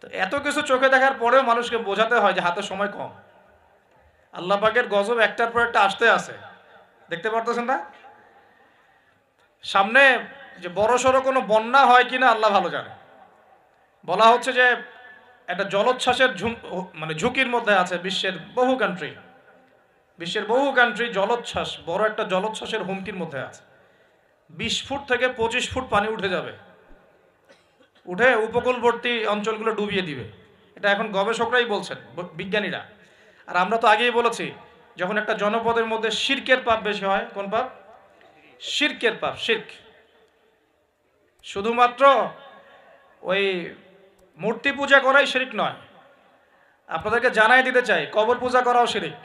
তো এত কিছু চোখে দেখার পরেও মানুষকে বোঝাতে হয় যে হাতে সময় কম। আল্লাহ পাকের গজব একটার পর একটা আসতে আছে, দেখতে পারতেছেন না? সামনে যে বড় সড়ো কোনো বন্যা হয় কিনা আল্লাহ ভালো জানে। বলা হচ্ছে যে একটা জলোচ্ছ্বাসের মানে ঝুঁকির মধ্যে আছে বিশ্বের বহু কান্ট্রি জলোচ্ছ্বাস, বড় একটা জলোচ্ছ্বাসের হুমকির মধ্যে আছে। 20 ফুট থেকে 25 ফুট পানি উঠে যাবে, উঠে উপকূলবর্তী অঞ্চলগুলো ডুবিয়ে দিবে। এটা এখন গবেষকরাই বলছেন, বিজ্ঞানীরা। আর আমরা তো আগেই বলেছি, যখন একটা জনপদের মধ্যে শিরকের পাপ বেশি হয়, কোন পাপ? শিরকের পাপ। শিরক শুধুমাত্র ওই মূর্তি পূজা করাই শিরক নয়, আপনাদেরকে জানাই দিতে চাই কবর পূজা করাও শিরক।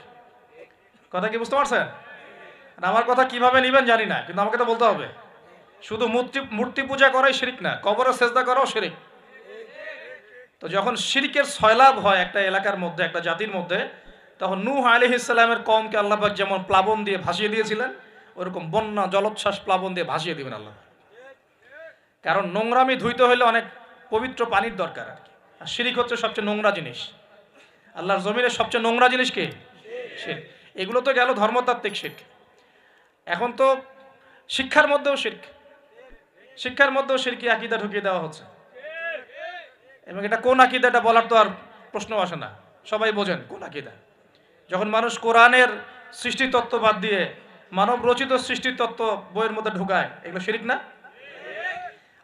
কথা কি বুঝতে পারছেন? আমার কথা কিভাবে নেবেন জানি না, কিন্তু আমাকে তো বলতে হবে। শুধু মূর্তি পূজা করাই শিরক না, কবরে সেজদা করাও শিরক। তো যখন শিরকের সয়লাভ হয় একটা এলাকার মধ্যে, একটা জাতির মধ্যে, তখন নূহ আলাইহিস সালামের কওমকে আল্লাহ পাক যেমন প্লাবন দিয়ে ভাসিয়ে দিয়েছিলেন, ওরকম বন্যা জলোচ্ছ্বাস প্লাবন দিয়ে ভাসিয়ে দিবেন আল্লাহ। কারণ নোংরামি ধুইতে হলে অনেক পবিত্র পানির দরকার আর কি। আর শিরক হচ্ছে সবচেয়ে নোংরা জিনিস। আল্লাহর জমিনের সবচেয়ে নোংরা জিনিস কি? শিরক। এগুলো তো গেল ধর্মতাত্ত্বিক শিরক। এখন তো শিক্ষার মধ্যেও শিরক, শিক্ষার মধ্যেও শিরকি আকীদা ঢুকিয়ে দেওয়া হচ্ছে। এবং এটা কোন আকীদা, এটা বলার তো আর প্রশ্ন আসে না, সবাই বোঝেন কোন আকীদা। যখন মানুষ কোরআনের সৃষ্টিতত্ত্ব বাদ দিয়ে মানব রচিত সৃষ্টিতত্ত্ব বইয়ের মধ্যে ঢুকায়, এগুলো শিরক না?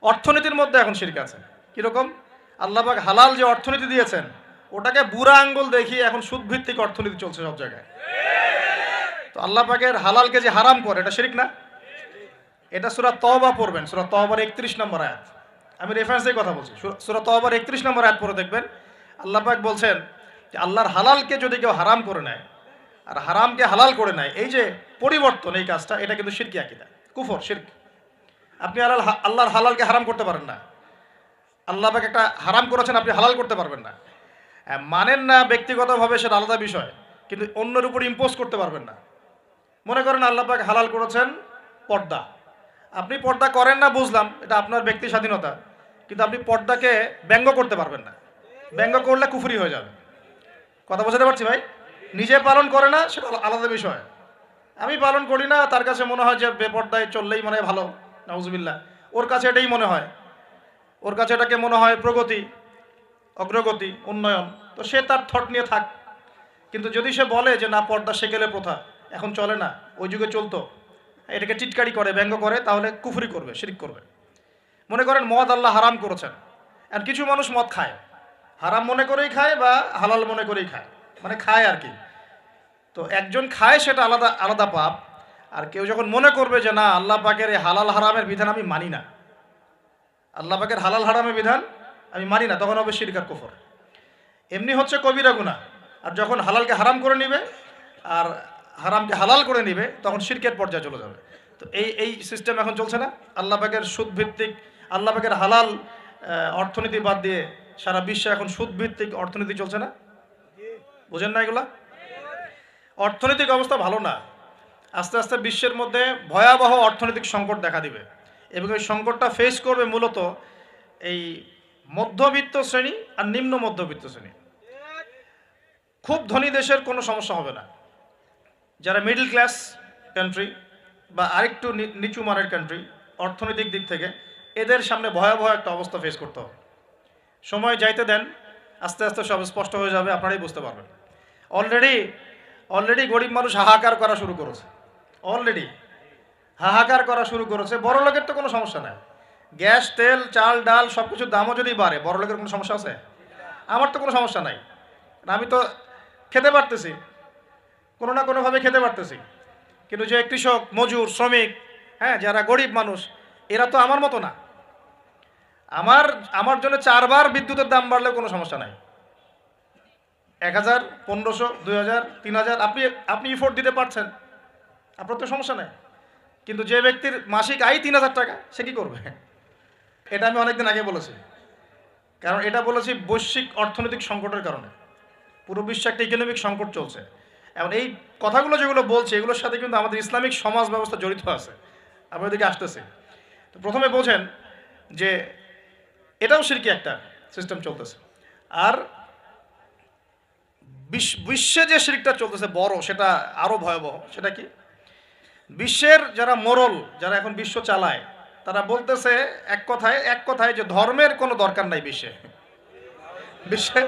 অর্থনীতির মধ্যে এখন শিরক আছে। কিরকম? আল্লাহ পাক হালাল যে অর্থনীতি দিয়েছেন, ওটাকে বুড়া আঙ্গুল দেখিয়ে এখন সুদভিত্তিক অর্থনীতি চলছে সব জায়গায়। তো আল্লাহ পাকের হালালকে যে হারাম করে, এটা শিরক না? এটা সূরা তওবা পড়বেন, সূরা তওবার 31 নম্বর আয়াত। আমি রেফারেন্সেই কথা বলছি। সূরা তওবার 31 নম্বর আয়াত পড়ে দেখবেন, আল্লাহ পাক বলছেন যে আল্লাহর হালালকে যদি কেউ হারাম করে নেয় আর হারামকে হালাল করে নেয়, এই যে পরিবর্তন, এই কাজটা, এটা কিন্তু শিরকি আকীদা, কুফর, শিরক। আপনি আল্লাহর হালালকে হারাম করতে পারেন না। আল্লাহ পাক একটা হারাম করেছেন, আপনি হালাল করতে পারবেন না। মানেন না ব্যক্তিগতভাবে, সেটা আলাদা বিষয়, কিন্তু অন্যের উপর ইম্পোজ করতে পারবেন না। মনে করেন আল্লাহ পাক হালাল করেছেন পর্দা, আপনি পর্দা করেন না, বুঝলাম, এটা আপনার ব্যক্তি স্বাধীনতা, কিন্তু আপনি পর্দাকে ব্যঙ্গ করতে পারবেন না। ব্যঙ্গ করলে কুফরি হয়ে যাবে। কথা বোঝাতে পারছি ভাই? নিজে পালন করে না, সেটা আলাদা বিষয়। আমি পালন করি না, তার কাছে মনে হয় যে বেপর্দায় চললেই মনে হয় ভালো, নাউজুবিল্লাহ। ওর কাছে এটাই মনে হয়, ওর কাছে এটাকে মনে হয় প্রগতি, অগ্রগতি, উন্নয়ন। তো সে তার থট নিয়ে থাক। কিন্তু যদি সে বলে যে না, পর্দা সেকেলে প্রথা, এখন চলে না, ওই যুগে চলতো, এটাকে টিটকারি করে, ব্যঙ্গ করে, তাহলে কুফরি করবে, শিরক করবে। মনে করেন মদ আল্লাহ হারাম করেছেন, আর কিছু মানুষ মদ খায়, হারাম মনে করেই খায় বা হালাল মনে করেই খায়, মানে খায় আর কি। তো একজন খায়, সেটা আলাদা আলাদা পাপ। আর কেউ যখন মনে করবে যে না, আল্লাহ পাকের এই হালাল হারামের বিধান আমি মানি না, আল্লাহ পাকের হালাল হারামের বিধান আমি মানি না, তখন হবে শিরক আর কুফর। এমনি হচ্ছে কবিরা গুনাহ। আর যখন হালালকে হারাম করে নিবে আর হারামকে হালাল করে নিবে, তখন শিরকের পর্যায়ে চলে যাবে। তো এই সিস্টেম এখন চলছে না? আল্লাহ পাকের সুদ ভিত্তিক, আল্লাহ পাকের হালাল অর্থনীতি বাদ দিয়ে সারা বিশ্বে এখন সুদ ভিত্তিক অর্থনীতি চলছে না? বুঝেন না এগুলা? অর্থনৈতিক অবস্থা ভালো না। আস্তে আস্তে বিশ্বের মধ্যে ভয়াবহ অর্থনৈতিক সংকট দেখা দিবে, এবং এই সংকটটা ফেস করবে মূলত এই মধ্যবিত্ত শ্রেণী আর নিম্ন মধ্যবিত্ত শ্রেণী। খুব ধনী দেশের কোনো সমস্যা হবে না, যারা মিডল ক্লাস কান্ট্রি বা আরেকটু নিচু মানের কান্ট্রি অর্থনৈতিক দিক থেকে, এদের সামনে ভয়াবহ একটা অবস্থা ফেস করতে হবে। সময় যাইতে দেন, আস্তে আস্তে সব স্পষ্ট হয়ে যাবে, আপনারাই বুঝতে পারবেন। অলরেডি গরিব মানুষ হাহাকার করা শুরু করেছে, অলরেডি হাহাকার করা শুরু করেছে। বড় লোকের তো কোনো সমস্যা নাই, গ্যাস, তেল, চাল, ডাল সব কিছুর দামও যদি বাড়ে, বড় লোকের কোনো সমস্যা আছে? আমার তো কোনো সমস্যা নাই, আমি তো খেতে পারতেছি, কোনো না কোনোভাবে খেতে পারতেছি। কিন্তু যে কৃষক, মজুর, শ্রমিক, হ্যাঁ, যারা গরিব মানুষ, এরা তো আমার মতো না। আমার জন্য 4 বার বিদ্যুতের দাম বাড়লেও কোনো সমস্যা নাই। 1000, 1500, 2000, 3000 আপনি ইফোর্ট দিতে পারছেন, আপনার তো সমস্যা নেই। কিন্তু যে ব্যক্তির মাসিক আয় 3000 টাকা, সে কি করবে? এটা আমি অনেকদিন আগে বলেছি, কারণ এটা বলেছি বৈশ্বিক অর্থনৈতিক সংকটের কারণে। পুরো বিশ্বে একটা ইকোনমিক সংকট চলছে। এখন এই কথাগুলো যেগুলো বলছে, এগুলোর সাথে কিন্তু আমাদের ইসলামিক সমাজ ব্যবস্থা জড়িত আছে। আমি ওদিকে আসতেছি। তো প্রথমে বোঝেন যে এটাও শিরকি একটা সিস্টেম চলতেছে। আর বিশ্বে যে শিরকটা চলতেছে বড়, সেটা আরো ভয়াবহ। সেটা কি? বিশ্বের যারা মোরল, যারা এখন বিশ্ব চালায়, তারা বলতেছে এক কথায় যে ধর্মের কোনো দরকার নাই বিশ্বে। বিশ্বে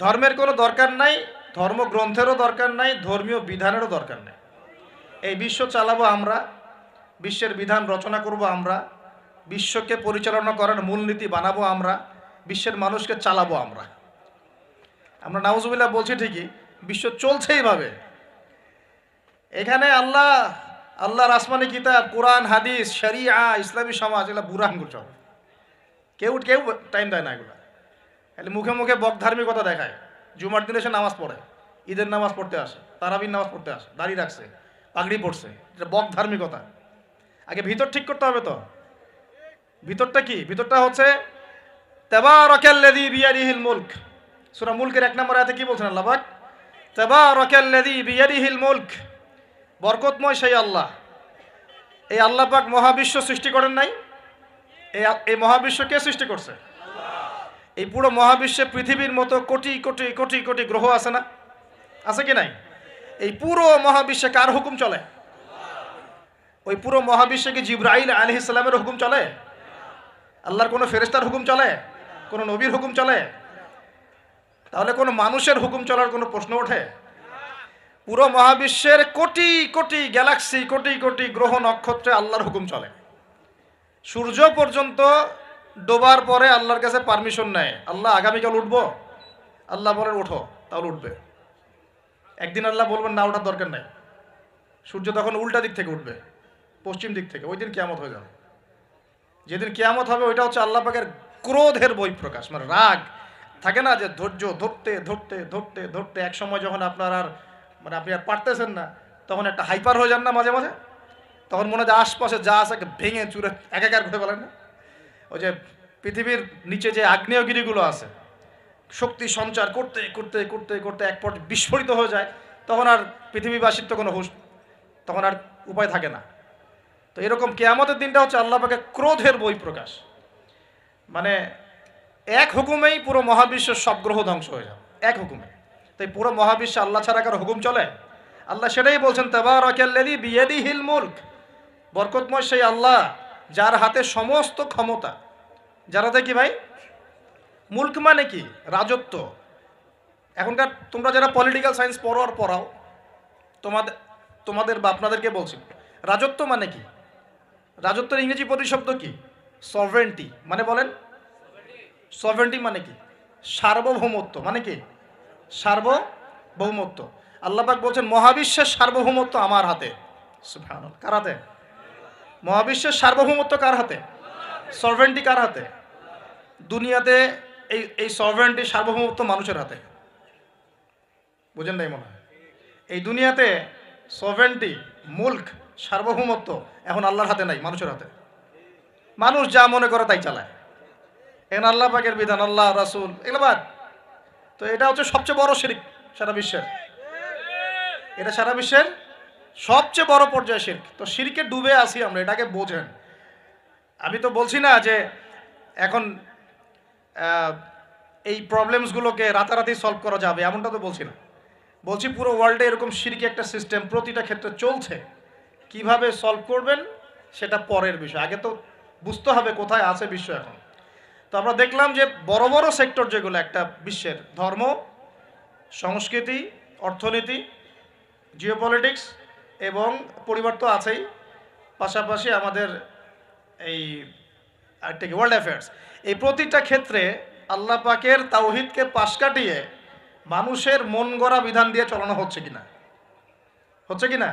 ধর্মের কোনো দরকার নাই, ধর্মগ্রন্থেরও দরকার নাই, ধর্মীয় বিধানেরও দরকার নাই। এই বিশ্ব চালাবো আমরা, বিশ্বের বিধান রচনা করব আমরা, বিশ্বকে পরিচালনা করার মূলনীতি বানাবো আমরা, বিশ্বের মানুষকে চালাবো আমরা। আমরা নাউজুবিল্লাহ বলছি ঠিকই, বিশ্ব চলছে এইভাবে। এখানে আল্লাহর আসমানি কিতাব, কোরআন, হাদিস, শরিয়া, ইসলামী সমাজ, এগুলো বুড়া আঙ্গুল সব। কেউ টাইম দেয় না এগুলো। খালি মুখে মুখে বক ধার্মিকতা দেখায়। জুমার দিনে সে নামাজ পড়ে, ঈদের নামাজ পড়তে আসে, তারাবির নামাজ পড়তে আসে, দাড়ি রাখছে, পাগড়ি পড়ছে, এটা বক ধার্মিকতা। আগে ভিতর ঠিক করতে হবে তো। ভিতরটা কি? ভিতরটা হচ্ছে তাবারাকাল্লাযী বিয়াদিহিল মুলক। সূরা মুলকের 1 নম্বর আয়াতে কি বলছেন আল্লাহ পাক? তাবারাকাল্লাযী বিয়াদিহিল মুলক। বরকতময় সেই আল্লাহ। এই আল্লাহ পাক মহাবিশ্ব সৃষ্টি করেন নাই? এই মহাবিশ্ব কে সৃষ্টি করছে? এই পুরো মহাবিশ্বে পৃথিবীর মতো কোটি কোটি কোটি কোটি গ্রহ আছে না? আছে কি নাই? এই পুরো মহাবিশ্বে কার হুকুম চলে? ওই পুরো মহাবিশ্বে কি জিবরাইল আলাইহিস সালামের হুকুম চলে? আল্লাহর কোনো ফেরেশতার হুকুম চলে? কোনো নবীর হুকুম চলে? তাহলে কোনো মানুষের হুকুম চলার কোনো প্রশ্ন ওঠে? পুরো মহাবিশ্বের কোটি কোটি গ্যালাক্সি, কোটি কোটি গ্রহ নক্ষত্রে আল্লাহর হুকুম চলে। সূর্য পর্যন্ত ডোবার পরে আল্লাহর কাছে পারমিশন নেয়, আল্লাহ আগামীকাল উঠবো, আল্লাহ বলেন ওঠো, তাহলে উঠবে। একদিন আল্লাহ বলবেন না, ওঠার দরকার নাই, সূর্য তখন উল্টা দিক থেকে উঠবে, পশ্চিম দিক থেকে। ওই দিন কিয়ামত হয়ে যাবে। যেদিন কিয়ামত হবে ওইটা হচ্ছে আল্লাহ পাকের ক্রোধের বহিঃপ্রকাশ, মানে রাগ থাকে না, যে ধৈর্য ধরতে ধরতে ধরতে ধরতে এক সময় যখন আপনার আর আপনি আর পারতেছেন না, তখন একটা হাইপার হয়ে যান না মাঝে মাঝে। তখন মনে হয় যে আশপাশে যা আছে ভেঙে চুরে একাকার করে ফেলেন না। ওই যে পৃথিবীর নিচে যে আগ্নেয়গিরিগুলো আছে, শক্তি সঞ্চার করতে করতে করতে করতে এক পর্যায়ে বিস্ফোরিত হয়ে যায়, তখন আর পৃথিবীবাসীর তো কোনো হুঁশ, তখন আর উপায় থাকে না। তো এরকম কিয়ামতের দিনটা হচ্ছে আল্লাহ পাকের ক্রোধের বহিঃপ্রকাশ। মানে এক হুকুমেই পুরো মহাবিশ্বের সব গ্রহ ধ্বংস হয়ে যাবে, এক হুকুমে। তাই পুরো মহাবিশ্বে আল্লাহ ছাড়া কারো হুকুম চলে? আল্লাহ সেটাই বলছেন, তাবারাকাল্লাযী বিয়াদিহিল মুলক। বরকতময় সেই আল্লাহ যার হাতে সমস্ত ক্ষমতা। যার হাতে কি ভাই? মুলক মানে কি? রাজত্ব। এখনকার তোমরা যারা পলিটিক্যাল সায়েন্স পড়ো আর পড়াও, তোমাদের বা আপনাদেরকে বলছি, রাজত্ব মানে কি? রাজত্বের ইংরেজি প্রতিশব্দ কি? সভরেন্টি। মানে বলেন, সভরেন্টি মানে কি? সার্বভৌমত্ব। মানে কি? সার্বভৌমত্ব। আল্লাহ পাক বলছেন মহাবিশ্বের সার্বভৌমত্ব আমার হাতে। সুবহানাল্লাহ। কার হাতে? মহাবিশ্বের সার্বভৌমত্ব কার হাতে? সভরেন্টি কার হাতে? দুনিয়াতে এই সভরেন্টি, সার্বভৌমত্ব মানুষের হাতে। বুঝেন নাই মনে হয়? এই দুনিয়াতে সভরেন্টি, মুলক, সার্বভৌমত্ব এখন আল্লাহর হাতে নাই, মানুষের হাতে। মানুষ যা মনে করে তাই চালায়। এখন আল্লাহ পাকের বিধান, আল্লাহ, রাসূল, এগুলো বাদ। তো এটা হচ্ছে সবচেয়ে বড় শিরক সারা বিশ্বের। এটা সারা বিশ্বের সবচেয়ে বড় পর্যায়ে শিরক। তো শিরকে ডুবে আছি আমরা, এটাকে বোঝেন। আমি তো বলছি না যে এখন এই প্রবলেমসগুলোকে রাতারাতি সলভ করা যাবে, এমনটা তো বলছি না। বলছি পুরো ওয়ার্ল্ডে এরকম শিরকি একটা সিস্টেম প্রতিটা ক্ষেত্রে চলছে। কিভাবে সলভ করবেন সেটা পরের বিষয়, আগে তো বুঝতে হবে কোথায় আছে বিশ্ব এখন। তো আমরা দেখলাম যে বড় বড় সেক্টর যেগুলো একটা বিশ্বের, ধর্ম, সংস্কৃতি, অর্থনীতি, জিওপলিটিক্স এবং পরিবার তো আছেই, পাশাপাশি আমাদের এই আরেকটা কি, ওয়ার্ল্ড অ্যাফেয়ার্স। এই প্রতিটা ক্ষেত্রে আল্লাহ পাকের তাওহীদকে পাশ কাটিয়ে মানুষের মন গড়া বিধান দিয়ে চালানো হচ্ছে কিনা? হচ্ছে কিনা?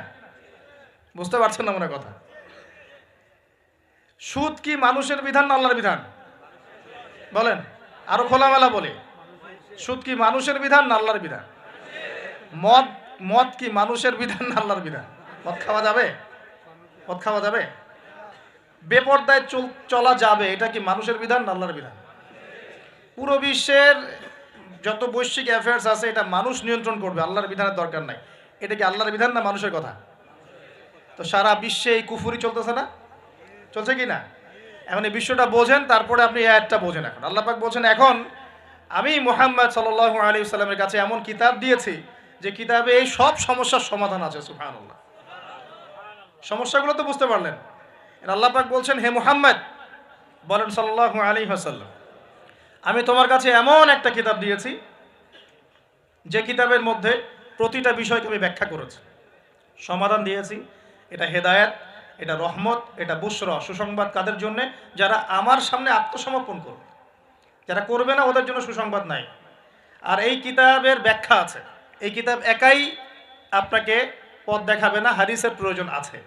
বুঝতে পারছেন না মনে কথা? সুদ কি মানুষের বিধান না আল্লাহর বিধান? বলেন, আরো খোলামেলা বলি, সুদ কি মানুষের বিধান না আল্লাহর বিধান? মদ কি মানুষের বিধান না আল্লাহর বিধান? মদ খাওয়া যাবে? মদ খাওয়া যাবে? বেপরদায় চলা যাবে, এটা কি মানুষের বিধান না আল্লাহর বিধান? পুরো বিশ্বের যত বৈশ্বিক অ্যাফেয়ার্স আছে এটা মানুষ নিয়ন্ত্রণ করবে, আল্লাহর বিধানের দরকার নাই। এটা কি আল্লাহর বিধান না মানুষের কথা? তো সারা বিশ্বে এই কুফুরি চলতেছে না? চলছে কি না? এখন এই বিশ্বটা বোঝেন, তারপরে আপনি এই আয়াতটা বোঝেন। এখন আল্লাহ পাক বলছেন, এখন আমি মুহাম্মদ সাল্লাল্লাহু আলাইহি ওয়াসাল্লামের কাছে এমন কিতাব দিয়েছি যে কিতাবে এই সব সমস্যার সমাধান আছে। সুবহানাল্লাহ। সমস্যাগুলো তো বুঝতে পারলেন। আল্লাহ পাক বলছেন, হে মুহাম্মদ বলেন সাল্লাল্লাহু আলাইহি ওয়াসাল্লাম, আমি তোমার কাছে এমন একটা কিতাব দিয়েছি যে কিতাবের মধ্যে প্রতিটা বিষয়কে আমি ব্যাখ্যা করেছি, সমাধান দিয়েছি। এটা হেদায়েত, এটা রহমত, এটা বুশরা, সুসংবাদ কাদের জন্য? যারা আমার সামনে আত্মসমর্পণ করবে। যারা করবে না ওদের জন্য সুসংবাদ নাই। আর এই কিতাবের ব্যাখ্যা আছে। এই কিতাব একাই আপনাকে পথ দেখাবে না, হাদিসের প্রয়োজন আছে।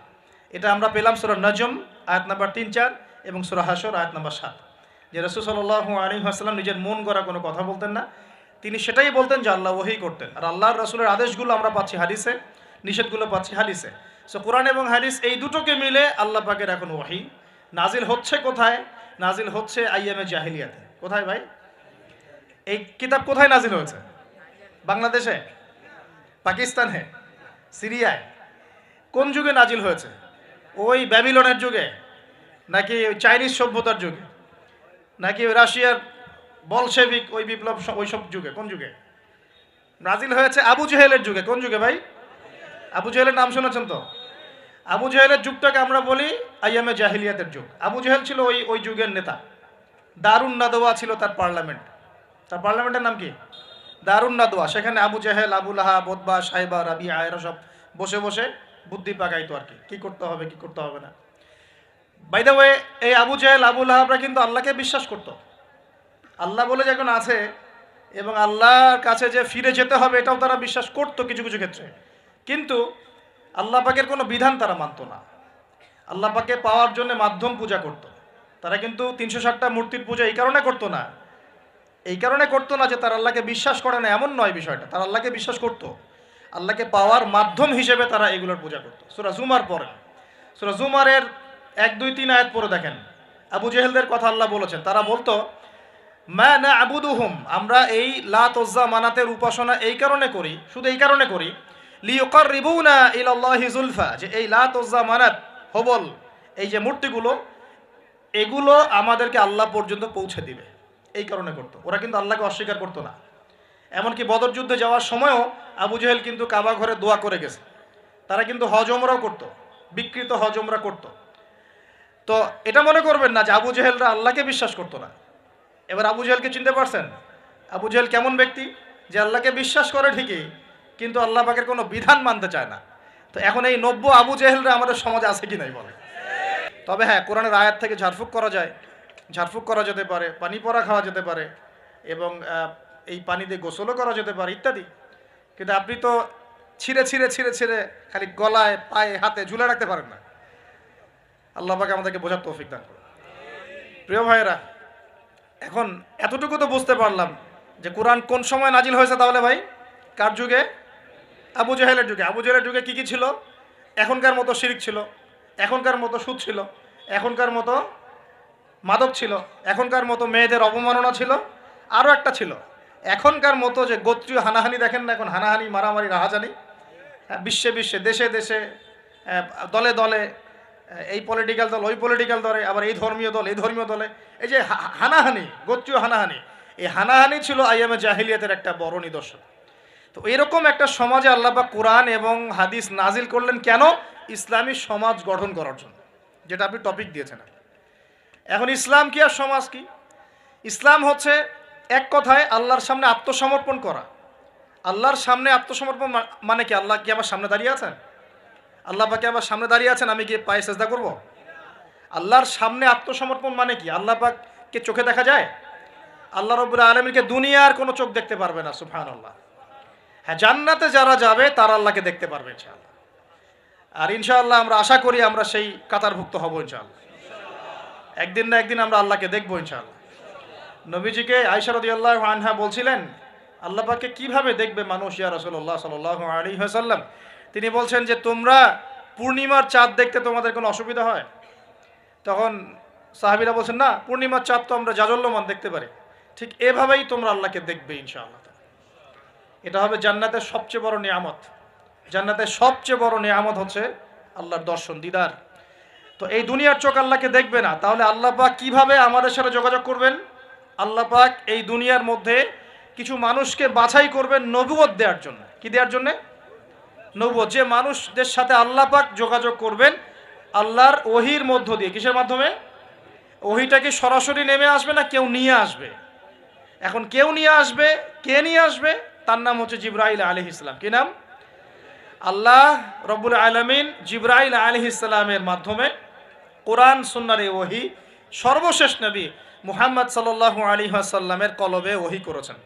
এটা আমরা পেলাম সূরা নজম আয়াত নাম্বার 3-4 এবং সূরা হাশর আয়াত নাম্বার 7, যে রাসূল সাল্লাল্লাহু আলাইহি ওয়াসাল্লাম নিজের মন গড়া কোনো কথা বলতেন না। তিনি সেটাই বলতেন যে আল্লাহ ওহী করতেন। আর আল্লাহর রাসূলের আদেশগুলো আমরা পাচ্ছি হাদিসে, নিষেধগুলো পাচ্ছি হাদিসে। সো কোরআন এবং হাদিস এই দুটোকে মিলে আল্লাহ পাকের এখন ওহী নাজিল হচ্ছে। কোথায় নাজিল হচ্ছে? আইয়ামে জাহিলিয়াতে। কোথায় ভাই? এই কিতাব কোথায় নাজিল হয়েছে? বাংলাদেশে, পাকিস্তানে, সিরিয়ায়? কোন যুগে নাজিল হয়েছে? ওই ব্যাবিলনের যুগে, নাকি ওই চাইনিজ সভ্যতার যুগে, নাকি ওই রাশিয়ার বলশেভিক ওই বিপ্লব ওই সব যুগে? কোন যুগে নাজিল হয়েছে? আবু জেহেলের যুগে। কোন যুগে ভাই? আবু জেহেলের নাম শুনেছেন তো? আবু জেহেলের যুগটাকে আমরা বলি আইয়ামে জাহিলিয়াতের যুগ। আবু জেহেল ছিল ওই যুগের নেতা। দারুন নাদওয়া ছিল তার পার্লামেন্ট। তার পার্লামেন্টের নাম কি? দারুন নাদওয়া। সেখানে আবু জেহেল, আবু লাহাব, উতবা, সাইবা, রাবিয়া এরা সব বসে বসে বুদ্ধি পাকাইতো আর কি করতে হবে কি করতে হবে না। বাই দ্য ওয়ে, এই আবু জেহেল, আবু লাহাবরা কিন্তু আল্লাহকে বিশ্বাস করত। আল্লাহ বলে যখন আছে এবং আল্লাহর কাছে যে ফিরে যেতে হবে এটাও তারা বিশ্বাস করত কিছু কিছু ক্ষেত্রে। কিন্তু আল্লাহ পাকের কোনো বিধান তারা মানত না। আল্লাহ পাকে পাওয়ার জন্য মাধ্যম পূজা করত। তারা কিন্তু 360টা মূর্তির পূজা এই কারণে করতো না, যে তারা আল্লাহকে বিশ্বাস করে না এমন নয় বিষয়টা। তারা আল্লাহকে বিশ্বাস করত, আল্লাহকে পাওয়ার মাধ্যম হিসেবে তারা এগুলোর পূজা করত। সূরা জুমার পড়েন, সূরা জুমারের 1, 2, 3 আয়াত পড়ে দেখেন আবু জেহেলদের কথা আল্লাহ বলেছেন। তারা বলতো, মা না'বুদুহুম, আমরা এই লাত উজ্জা মানাতের উপাসনা এই কারণে করি, শুধু এই কারণে করি, লিয়ুকাররিবুনা ইলাল্লাহি যুলফা, যে এই লাত উজ্জা মানাত, হবল, এই যে মূর্তিগুলো, এগুলো আমাদেরকে আল্লাহ পর্যন্ত পৌঁছে দিবে, এই কারণে করতো। ওরা কিন্তু আল্লাহকে অস্বীকার করতো না। এমনকি বদর যুদ্ধে যাওয়ার সময়ও আবু জেহেল কিন্তু কাবা ঘরে দোয়া করে গেছে। তারা কিন্তু হজ ওমরাও করতো, বিকৃত হজ ওমরা করতো। তো এটা মনে করবেন না যে আবু জেহেলরা আল্লাহকে বিশ্বাস করতো না। এবার আবু জেহেলকে চিনতে পারছেন? আবু জেহেল কেমন ব্যক্তি? যে আল্লাহকে বিশ্বাস করে ঠিকই, কিন্তু আল্লাহ পাকের কোনো বিধান মানতে চায় না। তো এখন এই 90 আবু জেহেলরা আমাদের সমাজে আছে কি নাই বলে? তবে হ্যাঁ, কোরআনের আয়াত থেকে ঝাড়ফুঁক করা যায়, ঝাড়ফুঁক করা যেতে পারে, পানি পড়া খাওয়া যেতে পারে, এবং এই পানি দিয়ে গোসলও করা যেতে পারে ইত্যাদি। কিন্তু আপনি তো ছিঁড়ে ছিঁড়ে ছিঁড়ে ছিঁড়ে খালি গলায়, পায়ে, হাতে ঝুলে রাখতে পারেন না। আল্লাহ পাক আমাদেরকে বোঝার তৌফিক দান করুন। প্রিয় ভাইয়েরা, এখন এতটুকু তো বুঝতে পারলাম যে কোরআন কোন সময় নাজিল হয়েছে। তাহলে ভাই কার যুগে? আবু জেহেলের যুগে। আবু জেহেলের যুগে কি ছিল? এখনকার মতো শিরক ছিল, এখনকার মতো সুদ ছিল, এখনকার মতো মাদক ছিল, এখনকার মতো মেয়েদের অবমাননা ছিল, আরও একটা ছিল এখনকার মতো যে গোত্রীয় হানাহানি। দেখেন না এখন হানাহানি, মারামারি, রাহাজানি, বিশ্বে বিশ্বে, দেশে দেশে, দলে দলে, এই পলিটিক্যাল দল ওই পলিটিক্যাল দলে, আবার এই ধর্মীয় দল এই ধর্মীয় দলে, এই যে হানাহানি, গোত্রীয় হানাহানি, এই হানাহানি ছিল আইয়ামে জাহিলিয়াতের একটা বড় নিদর্শন। তো এরকম একটা সমাজে আল্লাহ পাক কোরআন এবং হাদিস নাজিল করলেন কেন? ইসলামী সমাজ গঠন করার জন্য, যেটা আপনি টপিক দিয়েছেন। এখন ইসলাম কি আর সমাজ কি? ইসলাম হচ্ছে এক কথায় আল্লাহর সামনে আত্মসমর্পণ করা। আল্লাহর সামনে আত্মসমর্পণ মানে কি? আল্লাহ কি আমার সামনে দাঁড়িয়ে আছেন? আল্লাহ পাকে আমার সামনে দাঁড়িয়ে আছেন, আমি গিয়ে পায়ে সেজদা করব? আল্লাহর সামনে আত্মসমর্পণ মানে কি? আল্লাহ পাককে চোখে দেখা যায়? আল্লাহ রাব্বুল আলামিনকে দুনিয়ার কোনো চোখ দেখতে পারবে না। সুবহানাল্লাহ। হ্যাঁ, জান্নাতে যারা যাবে তারা আল্লাহকে দেখতে পারবে ইনশাআল্লাহ। আর ইনশাআল্লাহ আমরা আশা করি আমরা সেই কাতারভুক্ত হব ইনশাআল্লাহ। একদিন না একদিন আমরা আল্লাহকে দেখবো ইনশাআল্লাহ। নবীজিকে আয়েশা রাদিয়াল্লাহু আনহা বলছিলেন, আল্লাহ পাককে কিভাবে দেখবে মানুষ ইয়া রাসূলুল্লাহ সাল্লাল্লাহু আলাইহি ওয়াসাল্লাম? তিনি বলছেন যে, তোমরা পূর্ণিমার চাঁদ দেখতে তোমাদের কোনো অসুবিধা হয়? তখন সাহাবীরা বলছেন, না, পূর্ণিমার চাঁদ তো আমরা জাজল্যমান দেখতে পারি। ঠিক এভাবেই তোমরা আল্লাহকে দেখবে ইনশাআল্লাহ। এটা হবে জান্নাতের সবচেয়ে বড় নিয়ামত। জান্নাতের সবচেয়ে বড় নিয়ামত হচ্ছে আল্লাহর দর্শন, দিদার। তো এই দুনিয়ার চোখ আল্লাহকে দেখবে না, তাহলে আল্লাহ পাক কিভাবে আমাদের সাথে যোগাযোগ করবেন? আল্লাহ পাক এই দুনিয়ার মধ্যে কিছু মানুষকে বাছাই করবেন নবুয়ত দেওয়ার জন্য। কি দেওয়ার জন্য? নবুয়ত। যে মানুষদের সাথে আল্লাহ পাক যোগাযোগ করবেন আল্লাহর ওহির মধ্য দিয়ে। কিসের মাধ্যমে? ওহিটা কি সরাসরি নেমে আসবে না কেউ নিয়ে আসবে? এখন কেউ নিয়ে আসবে, কে নিয়ে আসবে? তার নাম হচ্ছে জিবরাইল আলাইহিস সালাম। কি নাম? আল্লাহ রব্বুল আলামিন জিবরাইল আলাইহিস সালামের মাধ্যমে কোরআন সুন্নাহর এই ওহী সর্বশেষ নবী মুহাম্মদ সাল্লাল্লাহু আলাইহি ওয়াসাল্লামের কলবে ওহী করেছেন।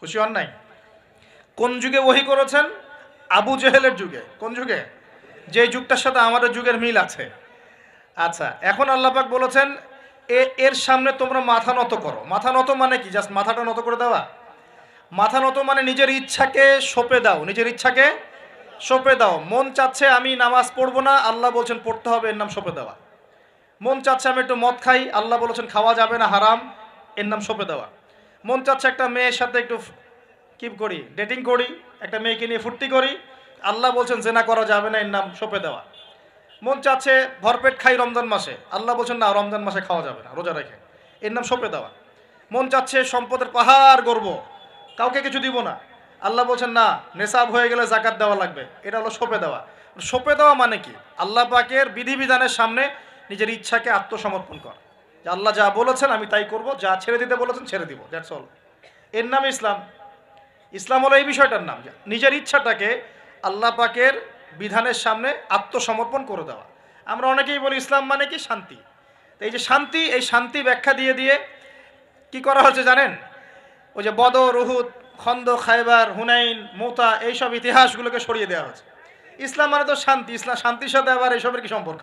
খুশি হন নাই? কোন যুগে ওহী করেছেন? আবু জেহেলের যুগে। কোন যুগে? যে যুগটার সাথে আমাদের যুগের মিল আছে। আচ্ছা, এখন আল্লাহ পাক বলেছেন এর সামনে তোমরা মাথা নত করো। মাথা নত মানে কি? জাস্ট মাথাটা নত করে দেওয়া? মাথা নত মানে নিজের ইচ্ছাকে সঁপে দাও, নিজের ইচ্ছাকে সঁপে দাও। মন চাচ্ছে আমি নামাজ পড়বো না, আল্লাহ বলছেন পড়তে হবে, এর নাম সঁপে দেওয়া। মন চাচ্ছে আমি একটু মদ খাই, আল্লাহ বলেছেন খাওয়া যাবে না, হারাম, এর নাম সঁপে দেওয়া। মন চাচ্ছে একটা মেয়ের সাথে একটু কি করি, ডেটিং করি, একটা মেয়েকে নিয়ে ফুর্তি করি, আল্লাহ বলছেন জেনা করা যাবে না, এর নাম সঁপে দেওয়া। মন চাচ্ছে ভরপেট খাই রমজান মাসে, আল্লাহ বলছেন না, রমজান মাসে খাওয়া যাবে না, রোজা রেখে, এর নাম সঁপে দেওয়া। মন চাচ্ছে সম্পদের পাহাড় গর্ব, কাউকে কিছু দিব না, আল্লাহ বলছেন না, নেশাব হয়ে গেলে জাকাত দেওয়া লাগবে, এটা হলো সঁপে দেওয়া। সঁপে দেওয়া মানে কি? আল্লাহ পাকের বিধিবিধানের সামনে নিজের ইচ্ছাকে আত্মসমর্পণ কর, যে আল্লাহ যা বলেছেন আমি তাই করব, যা ছেড়ে দিতে বলেছেন ছেড়ে দিব, দ্যাটস অল। এর নাম ইসলাম। ইসলাম হলো এই বিষয়টার নাম, নিজের ইচ্ছাটাকে আল্লাহ পাকের বিধানের সামনে আত্মসমর্পণ করে দেওয়া। আমরা অনেকেই বলি ইসলাম মানে কি? শান্তি। এই যে শান্তি, এই শান্তি ব্যাখ্যা দিয়ে দিয়ে কি করা হচ্ছে জানেন? ওই যে বদর, উহুদ, খন্দক, খায়বার, হুনাইন, মুতা, এইসব ইতিহাসগুলোকে সরিয়ে দেওয়া হচ্ছে। ইসলাম মানে তো শান্তি। ইসলাম শান্তির সাথে আবার এইসবের কি সম্পর্ক?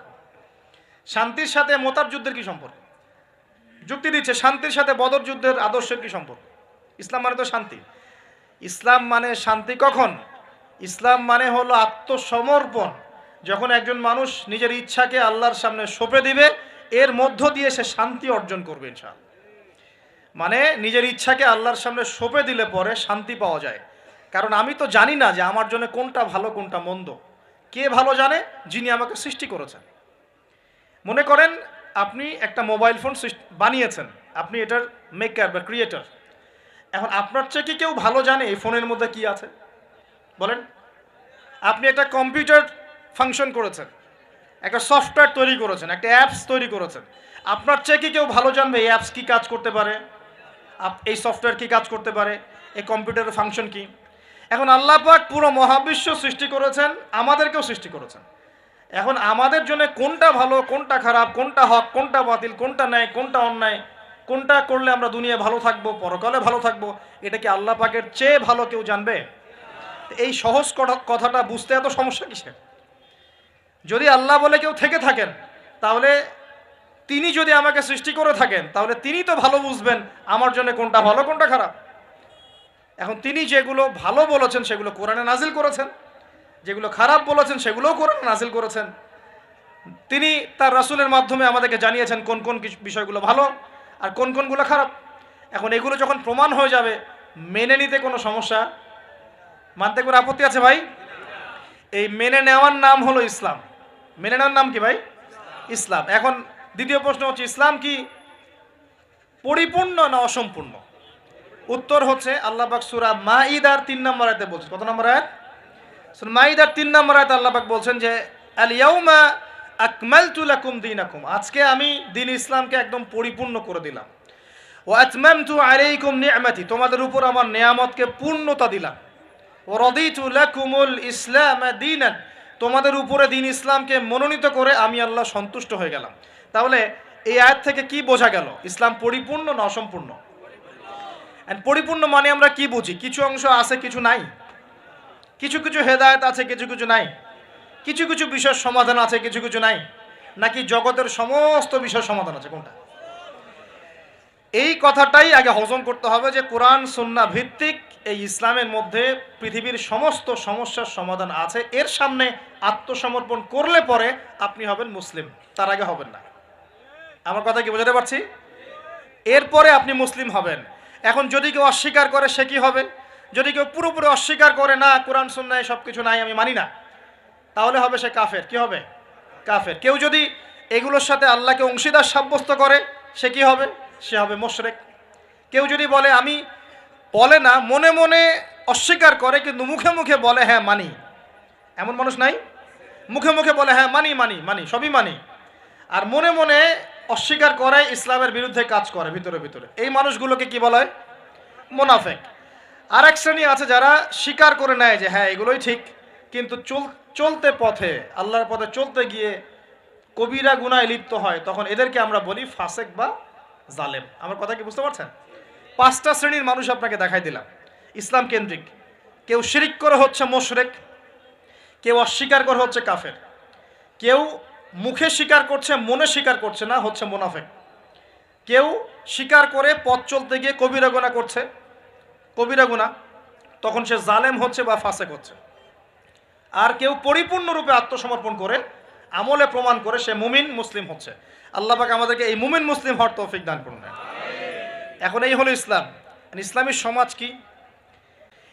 শান্তির সাথে মোতার যুদ্ধের কি সম্পর্ক? যুক্তি দিচ্ছে শান্তির সাথে বদর যুদ্ধের আদর্শের কি সম্পর্ক? ইসলাম মানে তো শান্তি। ইসলাম মানে শান্তি কখন? ইসলাম মানে হলো আত্মসমর্পণ। যখন একজন মানুষ নিজের ইচ্ছাকে আল্লাহর সামনে সঁপে দিবে, এর মধ্য দিয়ে সে শান্তি অর্জন করবে ইনশাআল্লাহ। মানে নিজের ইচ্ছাকে আল্লাহর সামনে সঁপে দিলে পরে শান্তি পাওয়া যায়। কারণ আমি তো জানি না যে আমার জন্য কোনটা ভালো কোনটা মন্দ। কে ভালো জানে? যিনি আমাকে সৃষ্টি করেছেন। মনে করেন আপনি একটা মোবাইল ফোন বানিয়েছেন, আপনি এটার মেকার বা ক্রিয়েটর। এখন আপনার চেয়ে কি কেউ ভালো জানে এই ফোনের মধ্যে কি আছে? বলেন। আপনি একটা কম্পিউটার ফাংশন করেছেন, একটা সফটওয়্যার তৈরি করেছেন, একটা অ্যাপস তৈরি করেছেন। আপনার চেয়ে কি কেউ ভালো জানবে এই অ্যাপস কি কাজ করতে পারে, এই সফটওয়্যার কি কাজ করতে পারে, এই কম্পিউটারের ফাংশন কি? এখন আল্লাহ পাক পুরো মহাবিশ্ব সৃষ্টি করেছেন, আমাদেরকেও সৃষ্টি করেছেন। এখন আমাদের জন্য কোনটা ভালো কোনটা খারাপ, কোনটা হক কোনটা বাতিল, কোনটা ন্যায় কোনটা অন্যায়, কোনটা করলে আমরা দুনিয়ায় ভালো থাকবো, পরকালে ভালো থাকবো, এটা কি আল্লাহ পাকের চেয়ে ভালো কেউ জানবে? এই সহজ কথাটা বুঝতে এত সমস্যা কিসের? যদি আল্লাহ বলে কেউ থেকে থাকেন, তাহলে তিনি যদি আমাকে সৃষ্টি করে থাকেন, তাহলে তিনি তো ভালো বুঝবেন আমার জন্য কোনটা ভালো কোনটা খারাপ। এখন তিনি যেগুলো ভালো বলেছেন সেগুলো কোরআনে নাজিল করেছেন, যেগুলো খারাপ বলেছেন সেগুলোও কোরআনে নাজিল করেছেন। তিনি তার রাসূলের মাধ্যমে আমাদেরকে জানিয়েছেন কোন কোন বিষয়গুলো ভালো আর কোন কোনগুলো খারাপ। এখন এগুলো যখন প্রমাণ হয়ে যাবে, মেনে নিতে কোনো সমস্যা, মানতে কোনো আপত্তি আছে ভাই? এই মেনে নেওয়ার নাম হলো ইসলাম। মেনে নেওয়ার নাম কি ভাই? ইসলাম। এখন দ্বিতীয় প্রশ্ন হচ্ছে, ইসলাম কি পরিপূর্ণ না অসম্পূর্ণ? উত্তর হচ্ছে আল্লাহ পাক সূরা মাইদার 3 নম্বর আয়াতে বলছেন। কত নম্বর আয়াত? সূরা মাইদার 3 নম্বর আয়াতে আল্লাহ পাক বলছেন যে আল ইয়াউমা আকমালতু লাকুম দীনাকুম, আজকে আমি দ্বীন ইসলামকে একদম পরিপূর্ণ করে দিলাম। ওয়া আতমামতু আলাইকুম নি'মাতি, তোমাদের উপর আমার নেয়ামতকে পূর্ণতা দিলাম। ওয়া রাদিতু লাকুমুল ইসলাম দীনান, তোমাদের উপরে দ্বীন ইসলামকে মনোনীত করে আমি আল্লাহ সন্তুষ্ট হয়ে গেলাম। তাহলে এই আয়াত থেকে কি বোঝা গেল? ইসলাম পরিপূর্ণ না অসম্পূর্ণ? পরিপূর্ণ মানে আমরা কি বুঝি? কিছু অংশ আছে কিছু নাই, কিছু কিছু হেদায়েত আছে কিছু কিছু নাই, কিছু কিছু বিষয়ের সমাধান আছে কিছু কিছু নাই, নাকি জগতের সমস্ত বিষয়ের সমাধান আছে? কোনটা? এই কথাটাই আগে হজম করতে হবে যে কোরআন সুন্নাহ ভিত্তিক এই ইসলামের মধ্যে পৃথিবীর সমস্ত সমস্যার সমাধান আছে। এর সামনে আত্মসমর্পণ করলে পরে আপনি হবেন মুসলিম, তার আগে হবেন না। আমার কথা কি বোঝাতে পারছি? এরপরে আপনি মুসলিম হবেন। এখন যদি কেউ অস্বীকার করে সে কি হবে? যদি কেউ পুরোপুরি অস্বীকার করে, না কোরআন সুন্নাহে সব কিছু নাই, আমি মানি না, তাহলে হবে সে কাফের। কি হবে? কাফের। কেউ যদি এগুলোর সাথে আল্লাহকে অংশীদার সাব্যস্ত করে সে কি হবে? সে হবে মুশরিক। কেউ যদি বলে আমি বলে না, মনে মনে অস্বীকার করে কিন্তু মুখে মুখে বলে হ্যাঁ মানি, এমন মানুষ নাই? মুখে মুখে বলে হ্যাঁ মানি মানি মানি সবই মানি, আর মনে মনে অস্বীকার করে, ইসলামের বিরুদ্ধে কাজ করে ভিতরে ভিতরে, এই মানুষগুলোকে কি বলা হয়? মুনাফিক। আর এক শ্রেণী আছে যারা স্বীকার করে নেয় যে হ্যাঁ এগুলোই ঠিক, কিন্তু চলতে পথে, আল্লাহর পথে চলতে গিয়ে কবিরা গুনায় লিপ্ত হয়, তখন এদেরকে আমরা বলি ফাসেক বা জালেম। আমার কথা কি বুঝতে পারছেন? 5টা শ্রেণীর মানুষ আপনাকে দেখাই দিলাম ইসলাম কেন্দ্রিক। কেউ শিরিক করে হচ্ছে মুশরিক, কেউ অস্বীকার করে হচ্ছে কাফের, কেউ মুখে স্বীকার করছে মনে স্বীকার করছে না, হচ্ছে মুনাফিক, কেউ স্বীকার করে পথ চলতে গিয়ে কবিরা গুনাহ করছে, কবিরা গুনাহ, তখন সে জালেম হচ্ছে বা ফাসেক হচ্ছে। আর কেউ পরিপূর্ণরূপে আত্মসমর্পণ করে আমলে প্রমাণ করে সে মুমিন মুসলিম হচ্ছে। আল্লাহ পাক আমাদেরকে এই মুমিন মুসলিম হওয়ার তৌফিক দান করুন। এখন এই হলো ইসলাম। ইসলামী সমাজ কি?